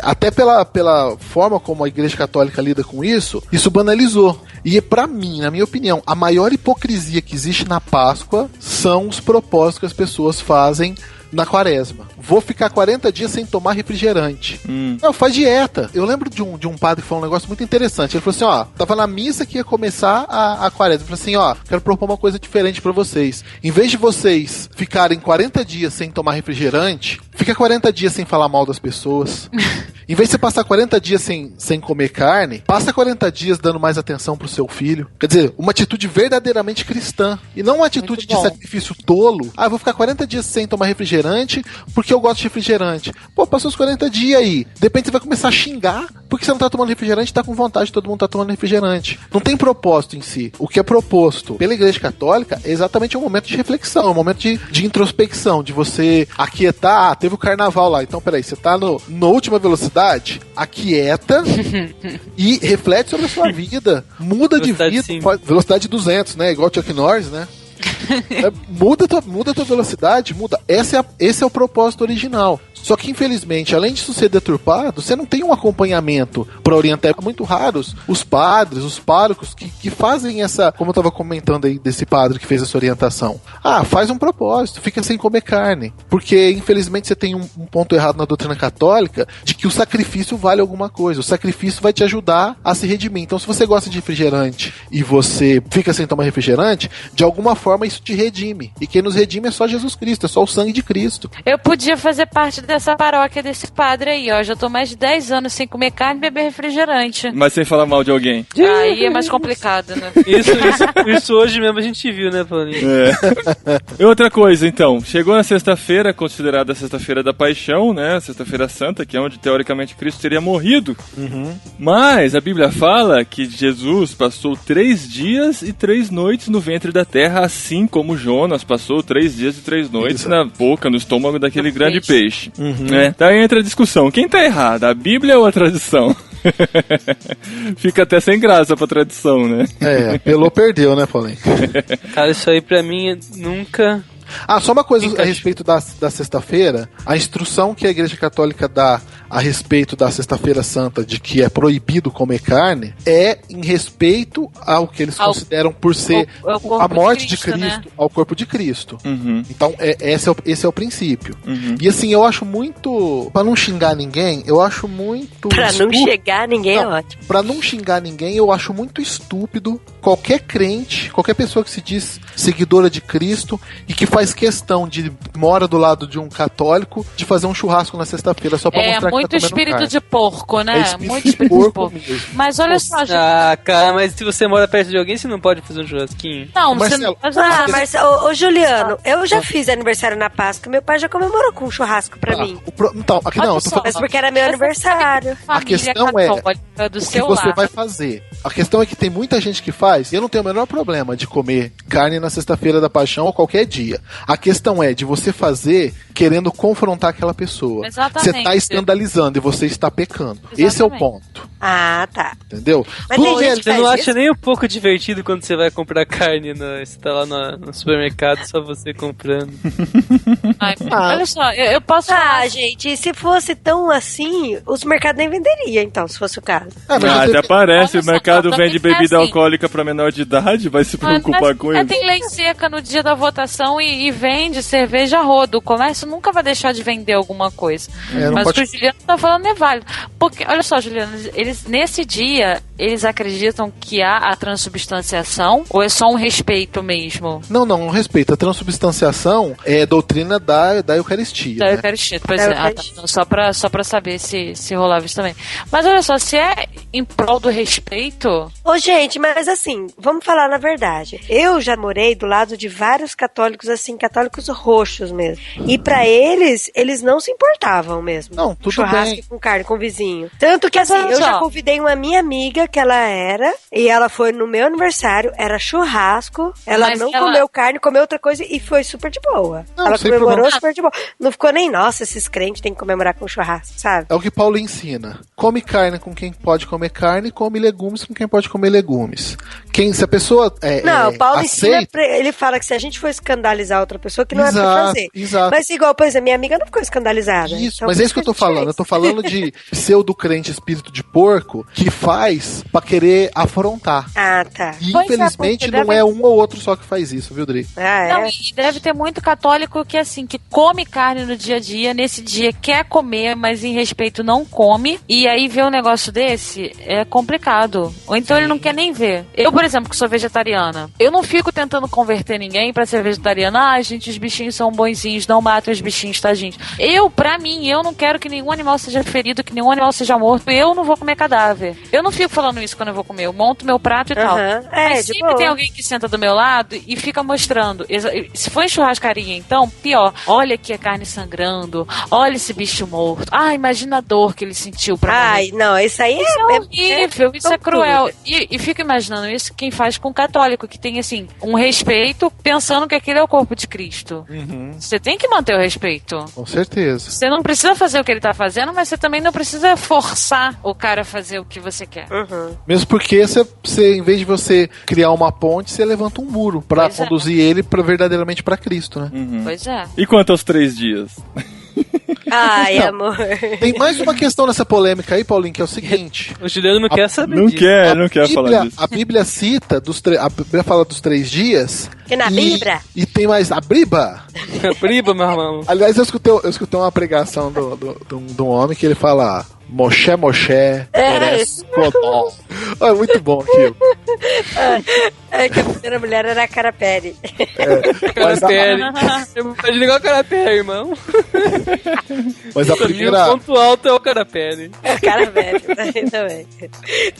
até pela forma como a Igreja Católica lida com isso banalizou. E pra mim, na minha opinião, a maior hipocrisia que existe na Páscoa são os propósitos que as pessoas fazem na quaresma. Vou ficar 40 dias sem tomar refrigerante. Não, faz dieta. Eu lembro de um padre que falou um negócio muito interessante. Ele falou assim, tava na missa que ia começar a quaresma. Ele falou assim, quero propor uma coisa diferente pra vocês. Em vez de vocês ficarem 40 dias sem tomar refrigerante, fica 40 dias sem falar mal das pessoas. Em vez de você passar 40 dias sem comer carne, passa 40 dias dando mais atenção pro seu filho. Quer dizer, uma atitude verdadeiramente cristã. E não uma atitude de sacrifício tolo. Eu vou ficar 40 dias sem tomar refrigerante porque eu gosto de refrigerante. Pô, passou os 40 dias aí. De repente você vai começar a xingar porque você não tá tomando refrigerante, tá com vontade, todo mundo tá tomando refrigerante. Não tem propósito em si. O que é proposto pela Igreja Católica é exatamente um momento de reflexão, um momento de introspecção, de você aquietar. Teve o carnaval lá, então peraí, você tá na última velocidade, aquieta e reflete sobre a sua vida. Muda de vida. Velocidade 200, né? Igual o Chuck Norris, né? Muda a tua velocidade, muda. Esse é o propósito original. Só que, infelizmente, além disso ser deturpado, você não tem um acompanhamento para orientar. É muito raros os padres, os párocos que fazem essa, como eu estava comentando aí desse padre que fez essa orientação. Faz um propósito, fica sem comer carne. Porque, infelizmente, você tem um ponto errado na doutrina católica de que o sacrifício vale alguma coisa. O sacrifício vai te ajudar a se redimir. Então, se você gosta de refrigerante e você fica sem tomar refrigerante, de alguma forma isso te redime. E quem nos redime é só Jesus Cristo, é só o sangue de Cristo. Eu podia fazer parte dessa paróquia desse padre aí, ó. Já tô mais de 10 anos sem comer carne e beber refrigerante. Mas sem falar mal de alguém. Aí é mais complicado, né? Isso hoje mesmo a gente viu, né, Paulinho? E outra coisa, então. Chegou na sexta-feira, considerada a sexta-feira da paixão, né? Sexta-feira Santa, que é onde teoricamente Cristo teria morrido. Mas a Bíblia fala que Jesus passou 3 dias e 3 noites no ventre da terra, assim como Jonas passou 3 dias e 3 noites na boca, no estômago daquele grande peixe. Daí entra a discussão. Quem tá errado? A Bíblia ou a tradição? Fica até sem graça pra tradição, né? Pelou, perdeu, né, Paulinho? Cara, isso aí pra mim nunca... Só uma coisa a respeito da sexta-feira. A instrução que a Igreja Católica dá a respeito da Sexta-feira Santa, de que é proibido comer carne, é em respeito ao que eles consideram por ser a morte de Cristo, né? Ao corpo de Cristo. Então, esse é o princípio. E assim, eu acho muito... Pra não xingar ninguém, eu acho muito... Pra não xingar ninguém é ótimo. Pra não xingar ninguém, eu acho muito estúpido qualquer crente, qualquer pessoa que se diz seguidora de Cristo e que faz questão mora do lado de um católico, de fazer um churrasco na sexta-feira só pra mostrar que muito espírito carne. De porco, né? Muito espírito de porco mesmo. Mas olha só, gente. Cara, mas se você mora perto de alguém, você não pode fazer um churrasquinho? Não, Marcelo, você não. Marcelo, ô Juliano, eu já fiz aniversário na Páscoa, meu pai já comemorou com um churrasco pra mim. Então, aqui não, eu tô falando. Mas porque era meu aniversário. A questão é o que você vai fazer. A questão é que tem muita gente que faz, e eu não tenho o menor problema de comer carne na sexta-feira da paixão ou qualquer dia. A questão é de você fazer querendo confrontar aquela pessoa. Exatamente. Você está escandalizando e você está pecando. Exatamente. Esse é o ponto. Ah, tá. Entendeu? Mas Tudo tem bem, gente Você não faz acha isso? nem um pouco divertido quando você vai comprar carne, você tá lá no supermercado, só você comprando. Ai, olha só, eu posso falar. Ah, gente, e se fosse tão assim, os mercados nem venderiam, então, se fosse o caso. mas Ah, você- até parece, Olha o só, mercado também vende é bebida assim. alcoólica pra menor de idade, vai se preocupar com isso. Tem lei seca no dia da votação e vende cerveja a rodo. O comércio nunca vai deixar de vender alguma coisa. não Mas pode- o que o Juliano tá falando é válido. Porque, olha só, Juliano, eles, nesse dia, eles acreditam que há a transubstanciação ou é só um respeito mesmo? Não respeito. A transubstanciação é doutrina da Eucaristia. Da né? Eucaristia. Pois Da é, Eucaristia. então, só pra saber se rolava isso também. Mas olha só, se é em prol do respeito, Ô, gente, mas assim, vamos falar na verdade. Eu já morei do lado de vários católicos, assim, católicos roxos mesmo. E pra eles não se importavam mesmo. Não, tudo Churrasco bem. com carne, com vizinho. Tanto que, assim, olha eu já só. convidei uma minha amiga que ela era, e ela foi no meu aniversário, era churrasco, ela Mas não ela- comeu carne, comeu outra coisa e foi super de boa. Não, Ela sem comemorou problema. super de boa. Não ficou nem, nossa, esses crentes têm que comemorar com churrasco, sabe? É o que Paulo ensina. Come carne com quem pode comer carne, come legumes com quem pode comer legumes. Se a pessoa Não, o Paulo ensina, aceita... ele fala que se a gente for escandalizar outra pessoa, que não é pra Exato, fazer. exato. Mas igual, por exemplo, minha amiga não ficou escandalizada. Isso, Então, mas por é isso que eu tô a gente falando. Eu tô falando de pseudo-crente espírito de porco que faz pra querer afrontar. Ah, tá. E Pois é, infelizmente porque não deve- é um ou outro só que faz isso, viu, Dri? Ah, não, é? e deve ter muito católico que assim, que come carne no dia a dia, nesse dia quer comer, mas em respeito não come, e aí vê um negócio desse, é complicado. Ou então ele não quer nem ver. Eu, por exemplo, que sou vegetariana, eu não fico tentando converter ninguém pra ser vegetariana. Ah, gente, os bichinhos são bonzinhos, não matem os bichinhos, tadinhos. Pra mim, eu não quero que nenhum animal seja ferido, que nenhum animal seja morto, eu não vou comer cadáver. Eu não fico falando isso quando eu vou comer, eu monto meu prato e tal. Aham. É, Mas de sempre boa. tem alguém que senta do meu lado e fica mostrando. Se for em churrascaria, então, pior. Olha aqui a carne sangrando. Olha esse bicho morto. Ah, imagina a dor que ele sentiu pra morrer. Ai, não, isso aí Isso é horrível, isso é tudo. cruel. E fico imaginando isso quem faz com católico, que tem, assim, um respeito pensando que aquele é o corpo de Cristo. Você tem que manter o respeito. Com certeza. Você não precisa fazer o que ele tá fazendo, mas você também não precisa forçar o cara a fazer o que você quer. Uhum. Mesmo porque você, em vez de você criar uma ponte, você levanta um muro pra Pois é. conduzir ele verdadeiramente pra Cristo, né? Pois é. E quanto aos 3 dias? Ai, Não. amor. Tem mais uma questão nessa polêmica aí, Paulinho, que é o seguinte. O Juliano não quer saber Não disso. quer, não quer falar disso. A Bíblia cita, a Bíblia fala dos 3 dias. Que na Bíblia? E tem mais a Briba. Priba, meu irmão. Aliás, eu escutei uma pregação de um homem que ele fala Moshe, Eres Kodó. É muito bom aquilo. É que a primeira mulher era a Carapere. Carapere. Eu imagino igual a Carapere, irmão. Mas a Pra mim, primeira... o ponto alto é o Carapere. É Carapere também.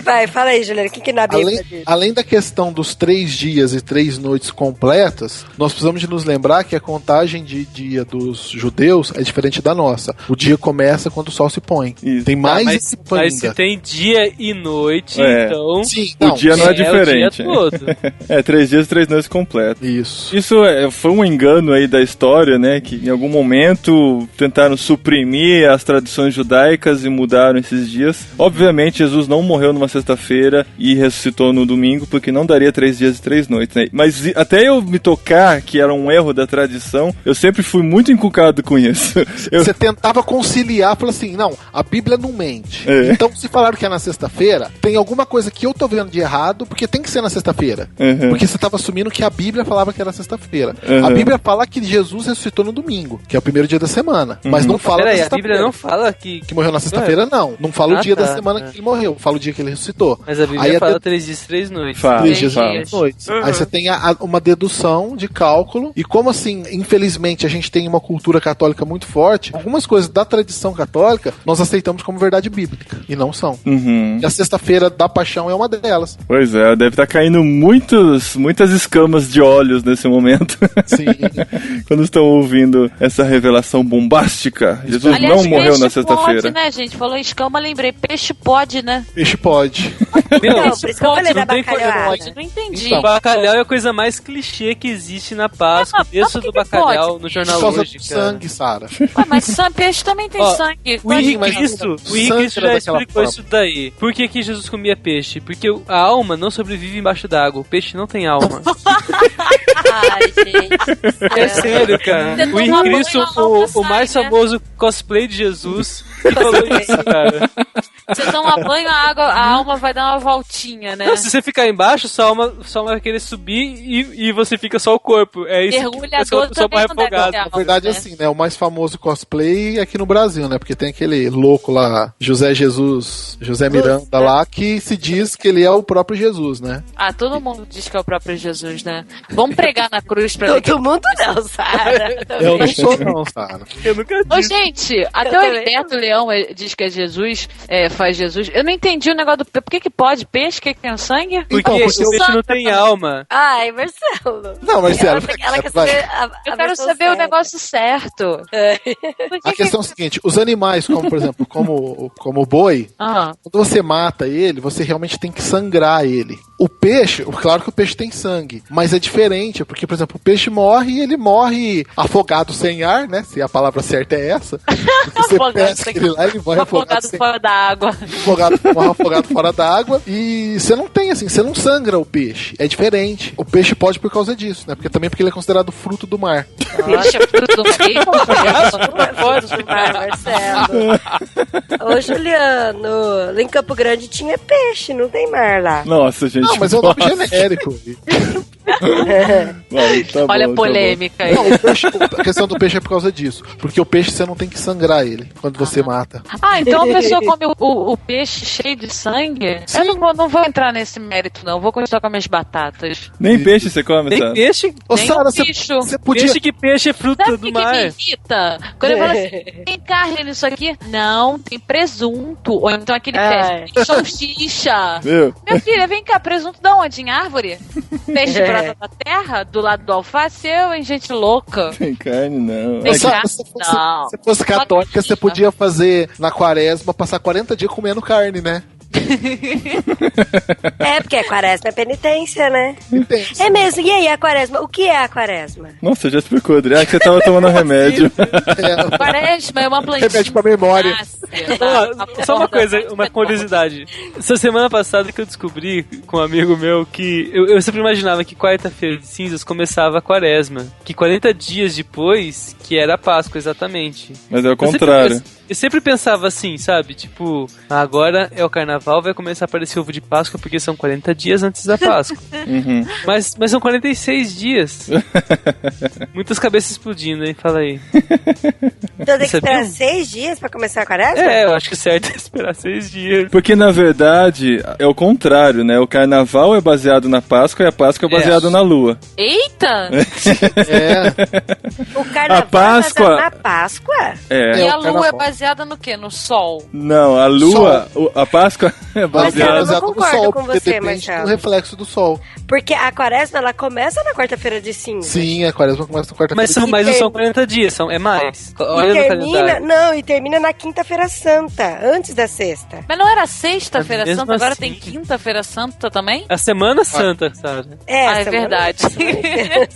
Vai, fala aí, Juliana, o que na Bíblia diz? Além da questão dos 3 dias e 3 noites completas, nós precisamos de nos lembrar que a contagem de dia dos judeus é diferente da nossa. O dia começa quando o sol se põe. Isso. Tem mais mas, esse mas se ainda. tem dia e noite, É. então... Sim, O dia não é o dia diferente. todo. É 3 dias e 3 noites completos. Isso. Isso foi um engano aí da história, né? Que em algum momento tentaram suprimir as tradições judaicas e mudaram esses dias. Obviamente, Jesus não morreu numa sexta-feira e ressuscitou no domingo, porque não daria 3 dias e 3 noites, né? Mas até eu me tocar que era um erro da tradição, eu sempre fui muito encucado com isso. Você tentava conciliar, falou assim, não, a Bíblia não mente. É. Então, se falaram que é na sexta-feira, tem alguma coisa que eu tô vendo de errado, porque tem que ser na sexta-feira. Uhum. Porque você tava assumindo que a Bíblia falava que era sexta-feira. Uhum. A Bíblia fala que Jesus ressuscitou no domingo, que é o primeiro dia da semana. Mas não fala Peraí, na a Bíblia sexta-feira. não fala que... Que morreu na sexta-feira, não. Não fala o dia da tá, semana que ele morreu. Fala o dia que ele ressuscitou. Mas a Bíblia Aí fala até 3 dias e 3 noites. Fala, 3 dias fala. e 3 noites. Aí você tem uma dedução de cálculo. E como assim, infelizmente, a gente tem uma cultura católica muito forte, algumas coisas da tradição católica nós aceitamos como verdade bíblica. E não são. Uhum. E a sexta-feira da paixão é uma delas. Pois é, deve estar caindo muitas escamas de olhos nesse momento. Sim. Quando estão ouvindo essa revelação bombástica. Jesus Aliás, não morreu na peixe sexta-feira. pode, né, gente? Falou escama, lembrei. Peixe pode, né? Peixe pode. Meu, Não, por isso que eu falei da não tem bacalhau. Não entendi. Então, bacalhau é a coisa mais clichê que existe na Páscoa. Isso do bacalhau no jornal Por causa hoje, do cara. sangue, Sara. Ué, mas peixe também tem Ó, sangue. O Henrique mas Cristo sangue já era daquela explicou forma. isso daí. Por que que Jesus comia peixe? Porque a alma não sobrevive embaixo d'água. O peixe não tem alma. Ai, gente. É sério, cara. Você O toma Henrique banho, Cristo, a alma o mais sai, né? famoso cosplay de Jesus, falou isso, cara. Você toma banho, a alma vai dar uma voltinha, né? Não, se você ficar embaixo, sua alma vai querer subir e você fica só o corpo. É isso que Mergulhador a pessoa também morre não deve afogada. ter Na alma, verdade, né? assim, né? O mais famoso cosplay é aqui no Brasil, né? Porque tem aquele louco lá, José Miranda lá, que se diz que ele é o próprio Jesus, né? Ah, todo mundo diz que é o próprio Jesus, né? Vamos pregar na cruz pra ver. Todo mundo não, Sara. Eu não sou, não, Sara. Eu nunca Ô, disse. gente, até o também Heriberto Leão diz que é Jesus, faz Jesus. Eu não entendi o negócio do peixe. Por que pode peixe? Que tem sangue? Porque Então, o porque peixe não tem alma. Ai, Marcelo. Não, Marcelo, Ela quer vai. saber Eu quero saber o negócio certo. Por A questão é a seguinte, os animais, como por exemplo, como o boi, Ah, quando você mata ele, você realmente tem que sangrar ele. O peixe, claro que o peixe tem sangue, mas é diferente, porque, por exemplo, o peixe morre e ele morre afogado sem ar, né? Se a palavra certa é essa. Você Afogado pesca sem- ele lá, ele morre afogado afogado sem fora da água. morre afogado fora da água. E você não tem assim, você não sangra o peixe. É diferente. O peixe pode por causa disso, né? Porque ele é considerado fruto do mar. Peixe é fruto do Pode demais, Marcelo. Ô, Juliano, lá em Campo Grande tinha peixe, não tem mar lá. Nossa, gente. Não, mas é um nome genérico. Vai, tá Olha bom, a polêmica aí. Não, a questão do peixe é por causa disso. Porque o peixe você não tem que sangrar ele quando você mata. Ah, então a pessoa come o peixe cheio de sangue? Eu não vou entrar nesse mérito, não. Vou continuar com as minhas batatas. Nem peixe você come, Tem sabe? peixe? Ô, Nem Sara, um bicho. você podia. Peixe que peixe é fruto Sabe o do que mar. me irrita? Quando eu falo assim, tem carne nisso aqui? Não, tem presunto. Ou então aquele Ai. peixe, tem salsicha. Viu? Minha filha, vem cá, presunto da onde? Em árvore? Peixe brota da terra? Do lado do alface? Eu, hein, gente louca. Tem carne, não. Tem É que- carne? Se Não. você fosse católica, você podia fazer na quaresma, passar 40 dias comendo carne, né? É, porque a quaresma é penitência, né? Entende? É mesmo. E aí, a quaresma? O que é a quaresma? Nossa, já explicou, Adri. Ah, que você tava tomando remédio. É, Quaresma é uma plantinha. remédio pra memória. Ó, só uma coisa, uma curiosidade. Essa semana passada que eu descobri com um amigo meu que eu sempre imaginava que quarta-feira de cinzas começava a quaresma. Que 40 dias depois, que era a Páscoa, exatamente. Mas é o Eu sempre contrário. pens- Eu sempre pensava assim, sabe? Tipo, agora é o carnaval, vai começar a aparecer ovo de Páscoa porque são 40 dias antes da Páscoa. Uhum. Mas são 46 dias. Muitas cabeças explodindo, hein? Fala aí. Então tem que Sabia? esperar 6 dias pra começar a quaresma? É, eu acho que o certo é esperar 6 dias. Porque, na verdade, é o contrário, né? O carnaval é baseado na Páscoa e a Páscoa é baseado na Lua. Eita! É, O carnaval A Páscoa- é na Páscoa? É. E É, a o lua é carnaval. baseada no quê? No sol? Não, a Lua, a Páscoa é Mas eu baseada... não concordo com porque você, depende Marcelo. do reflexo do sol. Porque a quaresma, ela começa na quarta-feira de cinza. Sim, a quaresma começa na quarta-feira. Mas não são 40 dias, é mais. Olha E no termina, calendário. não, e termina na quinta-feira santa, antes da sexta. Mas não era sexta-feira Mesmo santa, agora assim. tem quinta-feira santa também? A Semana Santa, sabe? Ah, é semana- verdade.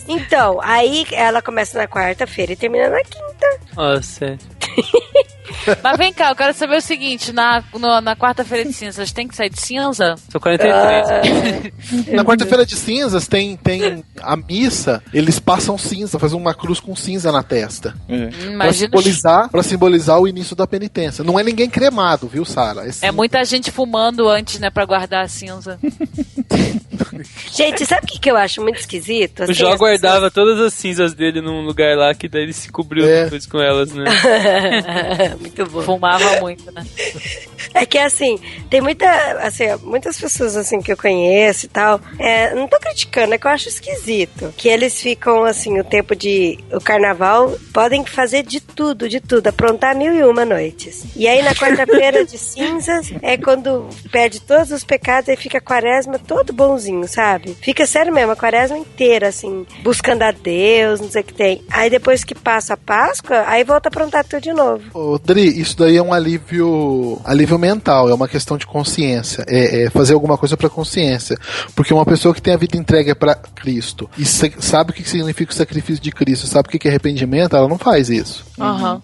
Então, aí ela começa na quarta-feira e termina na quinta. Nossa. Mas vem cá, eu quero saber o seguinte: na quarta-feira de cinzas tem que sair de cinza? São 43. Na quarta-feira de cinzas tem a missa, eles passam cinza, fazem uma cruz com cinza na testa. É. Imagina. Pra simbolizar o início da penitência. Não é ninguém cremado, viu, Sara? É muita gente fumando antes, né, pra guardar a cinza. Gente, sabe o que eu acho muito esquisito? O Assim, Jó as guardava todas as cinzas dele num lugar lá, que daí ele se cobriu É. depois com elas, né? pessoas- Muito bom. Fumava muito, né? É que assim, tem muitas pessoas assim que eu conheço e tal, não tô criticando, é que eu acho esquisito, que eles ficam assim, o carnaval, podem fazer de tudo, aprontar 1001 noites. E aí na quarta-feira de cinzas é quando perde todos os pecados e fica a quaresma todo bonzinho, sabe? Fica sério mesmo, a quaresma inteira, assim, buscando a Deus, não sei o que tem. Aí depois que passa a Páscoa, aí volta a aprontar tudo de novo. Ô, Dri, isso daí é um alívio mental, é uma questão de consciência, é fazer alguma coisa pra consciência, porque uma pessoa que tem a vida entregue pra Cristo e sabe o que significa o sacrifício de Cristo, sabe o que é arrependimento, ela não faz isso. Aham.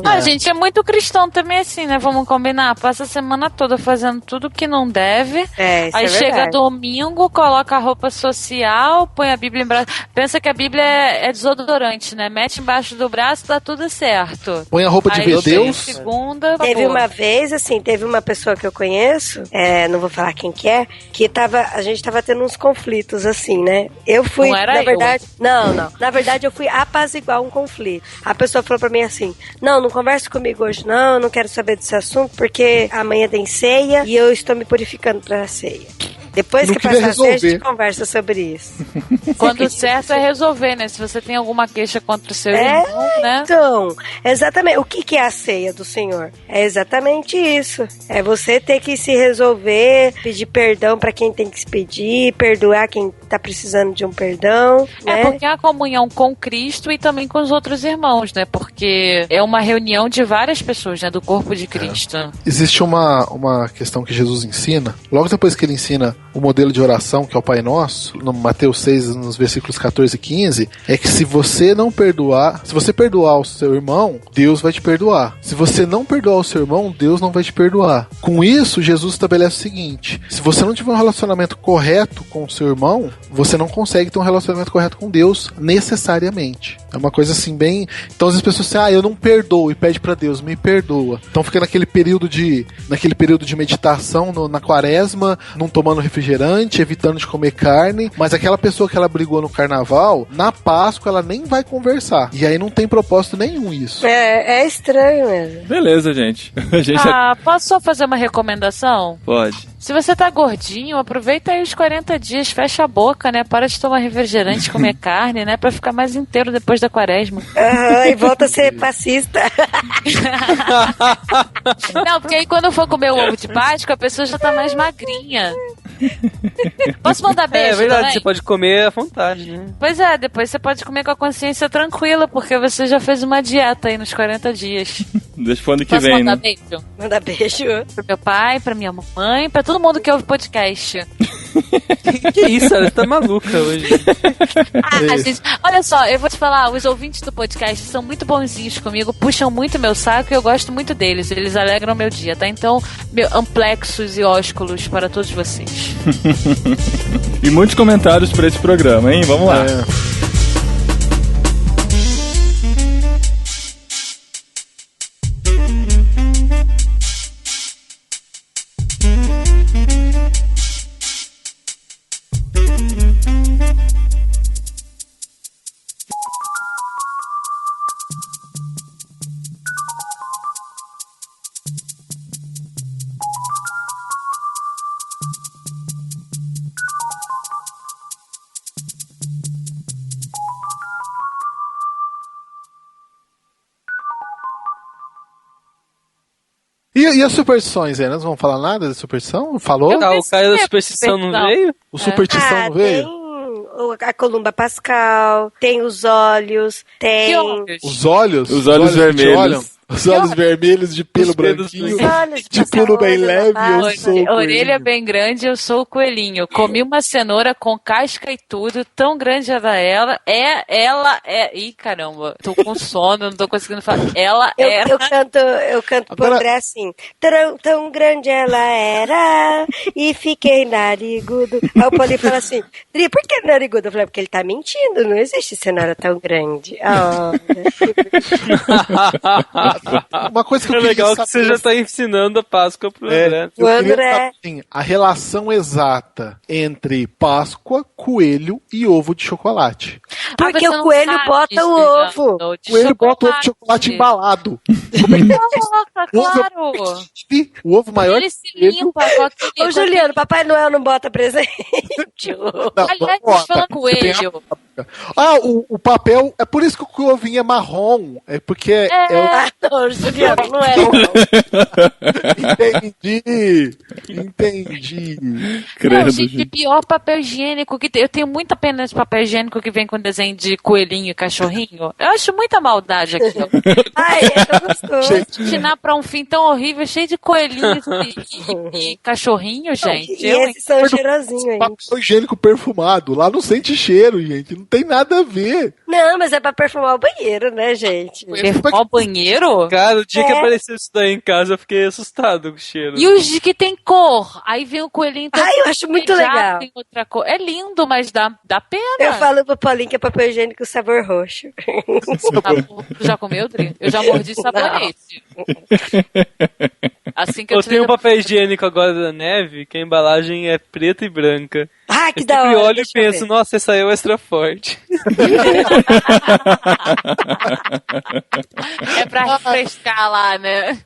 A gente é muito cristão também assim, né? Vamos combinar. Passa a semana toda fazendo tudo que não deve. Aí chega domingo, coloca a roupa social, põe a Bíblia embaixo. Pensa que a Bíblia é desodorante, né? Mete embaixo do braço, tá tudo certo. Põe a roupa de ver Deus. Segunda, teve uma vez, assim, teve uma pessoa que eu conheço, não vou falar quem que é, que a gente tava tendo uns conflitos, assim, né? Eu fui, na verdade... Não. Na verdade, eu fui apaziguar um conflito. A pessoa falou pra mim assim... Não converse comigo hoje não quero saber desse assunto, porque amanhã tem ceia e eu estou me purificando pra ceia. Depois que passar a ceia, a gente conversa sobre isso. Quando o certo é resolver, né? Se você tem alguma queixa contra o seu irmão, né? Então, exatamente. O que é a ceia do Senhor? É exatamente isso. É você ter que se resolver, pedir perdão pra quem tem que se pedir, perdoar quem tá precisando de um perdão, né? Porque é a comunhão com Cristo e também com os outros irmãos, né? Porque é uma reunião de várias pessoas, né? Do corpo de Cristo. Existe uma questão que Jesus ensina, logo depois que ele ensina o modelo de oração, que é o Pai Nosso, no Mateus 6, nos versículos 14 e 15, é que se você perdoar o seu irmão, Deus vai te perdoar. Se você não perdoar o seu irmão, Deus não vai te perdoar. Com isso, Jesus estabelece o seguinte: se você não tiver um relacionamento correto com o seu irmão, você não consegue ter um relacionamento correto com Deus, necessariamente. É uma coisa assim, bem... Então as pessoas dizem, eu não perdoo, e pede pra Deus, me perdoa. Então fica naquele período de meditação na quaresma, não tomando refrigerante, evitando de comer carne, mas aquela pessoa que ela brigou no carnaval, na Páscoa ela nem vai conversar. E aí não tem propósito nenhum isso. É estranho mesmo. Beleza, gente. Posso só fazer uma recomendação? Pode. Se você tá gordinho, aproveita aí os 40 dias, fecha a boca, né? Para de tomar refrigerante, comer carne, né? Pra ficar mais inteiro depois da quaresma. E volta a ser passista. Não, porque aí quando eu for comer o ovo de Páscoa, a pessoa já tá mais magrinha. Posso mandar beijo? É verdade, também? Você pode comer à vontade, né? Pois é, depois você pode comer com a consciência tranquila, porque você já fez uma dieta aí nos 40 dias. Deixa pro ano que vem, né? Beijo? Manda beijo. Pro meu pai, pra minha mãe, pra todo mundo que ouve podcast. Que isso, ela tá maluca hoje. Gente, olha só, eu vou te falar, os ouvintes do podcast são muito bonzinhos comigo, puxam muito meu saco e eu gosto muito deles, eles alegram meu dia, tá? Então, amplexos e ósculos para todos vocês. E muitos comentários pra esse programa, hein? Vamos lá. E as superstições, né? Nós vamos falar nada de superstição? Falou? O cara da superstição não veio? O superstição não veio? Tem a columba pascal, tem os olhos, tem... Os olhos? Os olhos vermelhos. Os olhos vermelhos de pelo branquinho, de pelo bem leve, eu sou o orelha bem grande, eu sou o coelhinho. Comi uma cenoura com casca e tudo, tão grande era ela. Ih, caramba, tô com sono, não tô conseguindo falar. Eu canto pro André assim. Tão grande ela era e fiquei narigudo. Aí o Paulinho fala assim, Dri, por que narigudo? Eu falei, porque ele tá mentindo, não existe cenoura tão grande. Uma coisa que é legal que você já tá ensinando a Páscoa pro André. O André. Assim, a relação exata entre Páscoa, coelho e ovo de chocolate. Porque você o não coelho sabe, bota o Juliano, ovo. de O coelho bota o ovo de chocolate embalado. Coloca, claro. O ovo maior Ele se limpa com aquele... Ô, Juliano, Papai Noel não bota presente. Aliás, bota. falando coelho. O papel, é por isso que o ovinho é marrom. É porque é Ah, não, Juliano, não é. Entendi. Credo, Não, gente, pior papel higiênico que tem. Eu tenho muita pena de papel higiênico que vem com desenho de coelhinho e cachorrinho. Eu acho muita maldade aquilo. Ai, é tão gostoso. Destinar pra um fim tão horrível, cheio de coelhinhos e cachorrinho, gente. E esses são cheirosinhos aí. Papel higiênico perfumado. Lá não sente cheiro, gente. Não tem nada a ver. Não, mas é pra perfumar o banheiro, né, gente? Perfumar o banheiro? Cara, o dia que É. apareceu isso daí em casa, eu fiquei assustado com o cheiro. E os de que tem cor? Aí vem o coelhinho todo Ai, eu acho muito já legal. tem outra cor. É lindo, mas dá pena. Eu falo pro Paulinho que é papel higiênico sabor roxo. Tu já comeu, Dri? Eu já mordi sabonete. Assim que Eu tenho um tiver- papel higiênico agora da Neve, que a embalagem é preta e branca. Ai, que Eu da sempre hora. olho e deixa eu penso, ver. nossa, esse aí é o extra forte. É pra refrescar lá, né?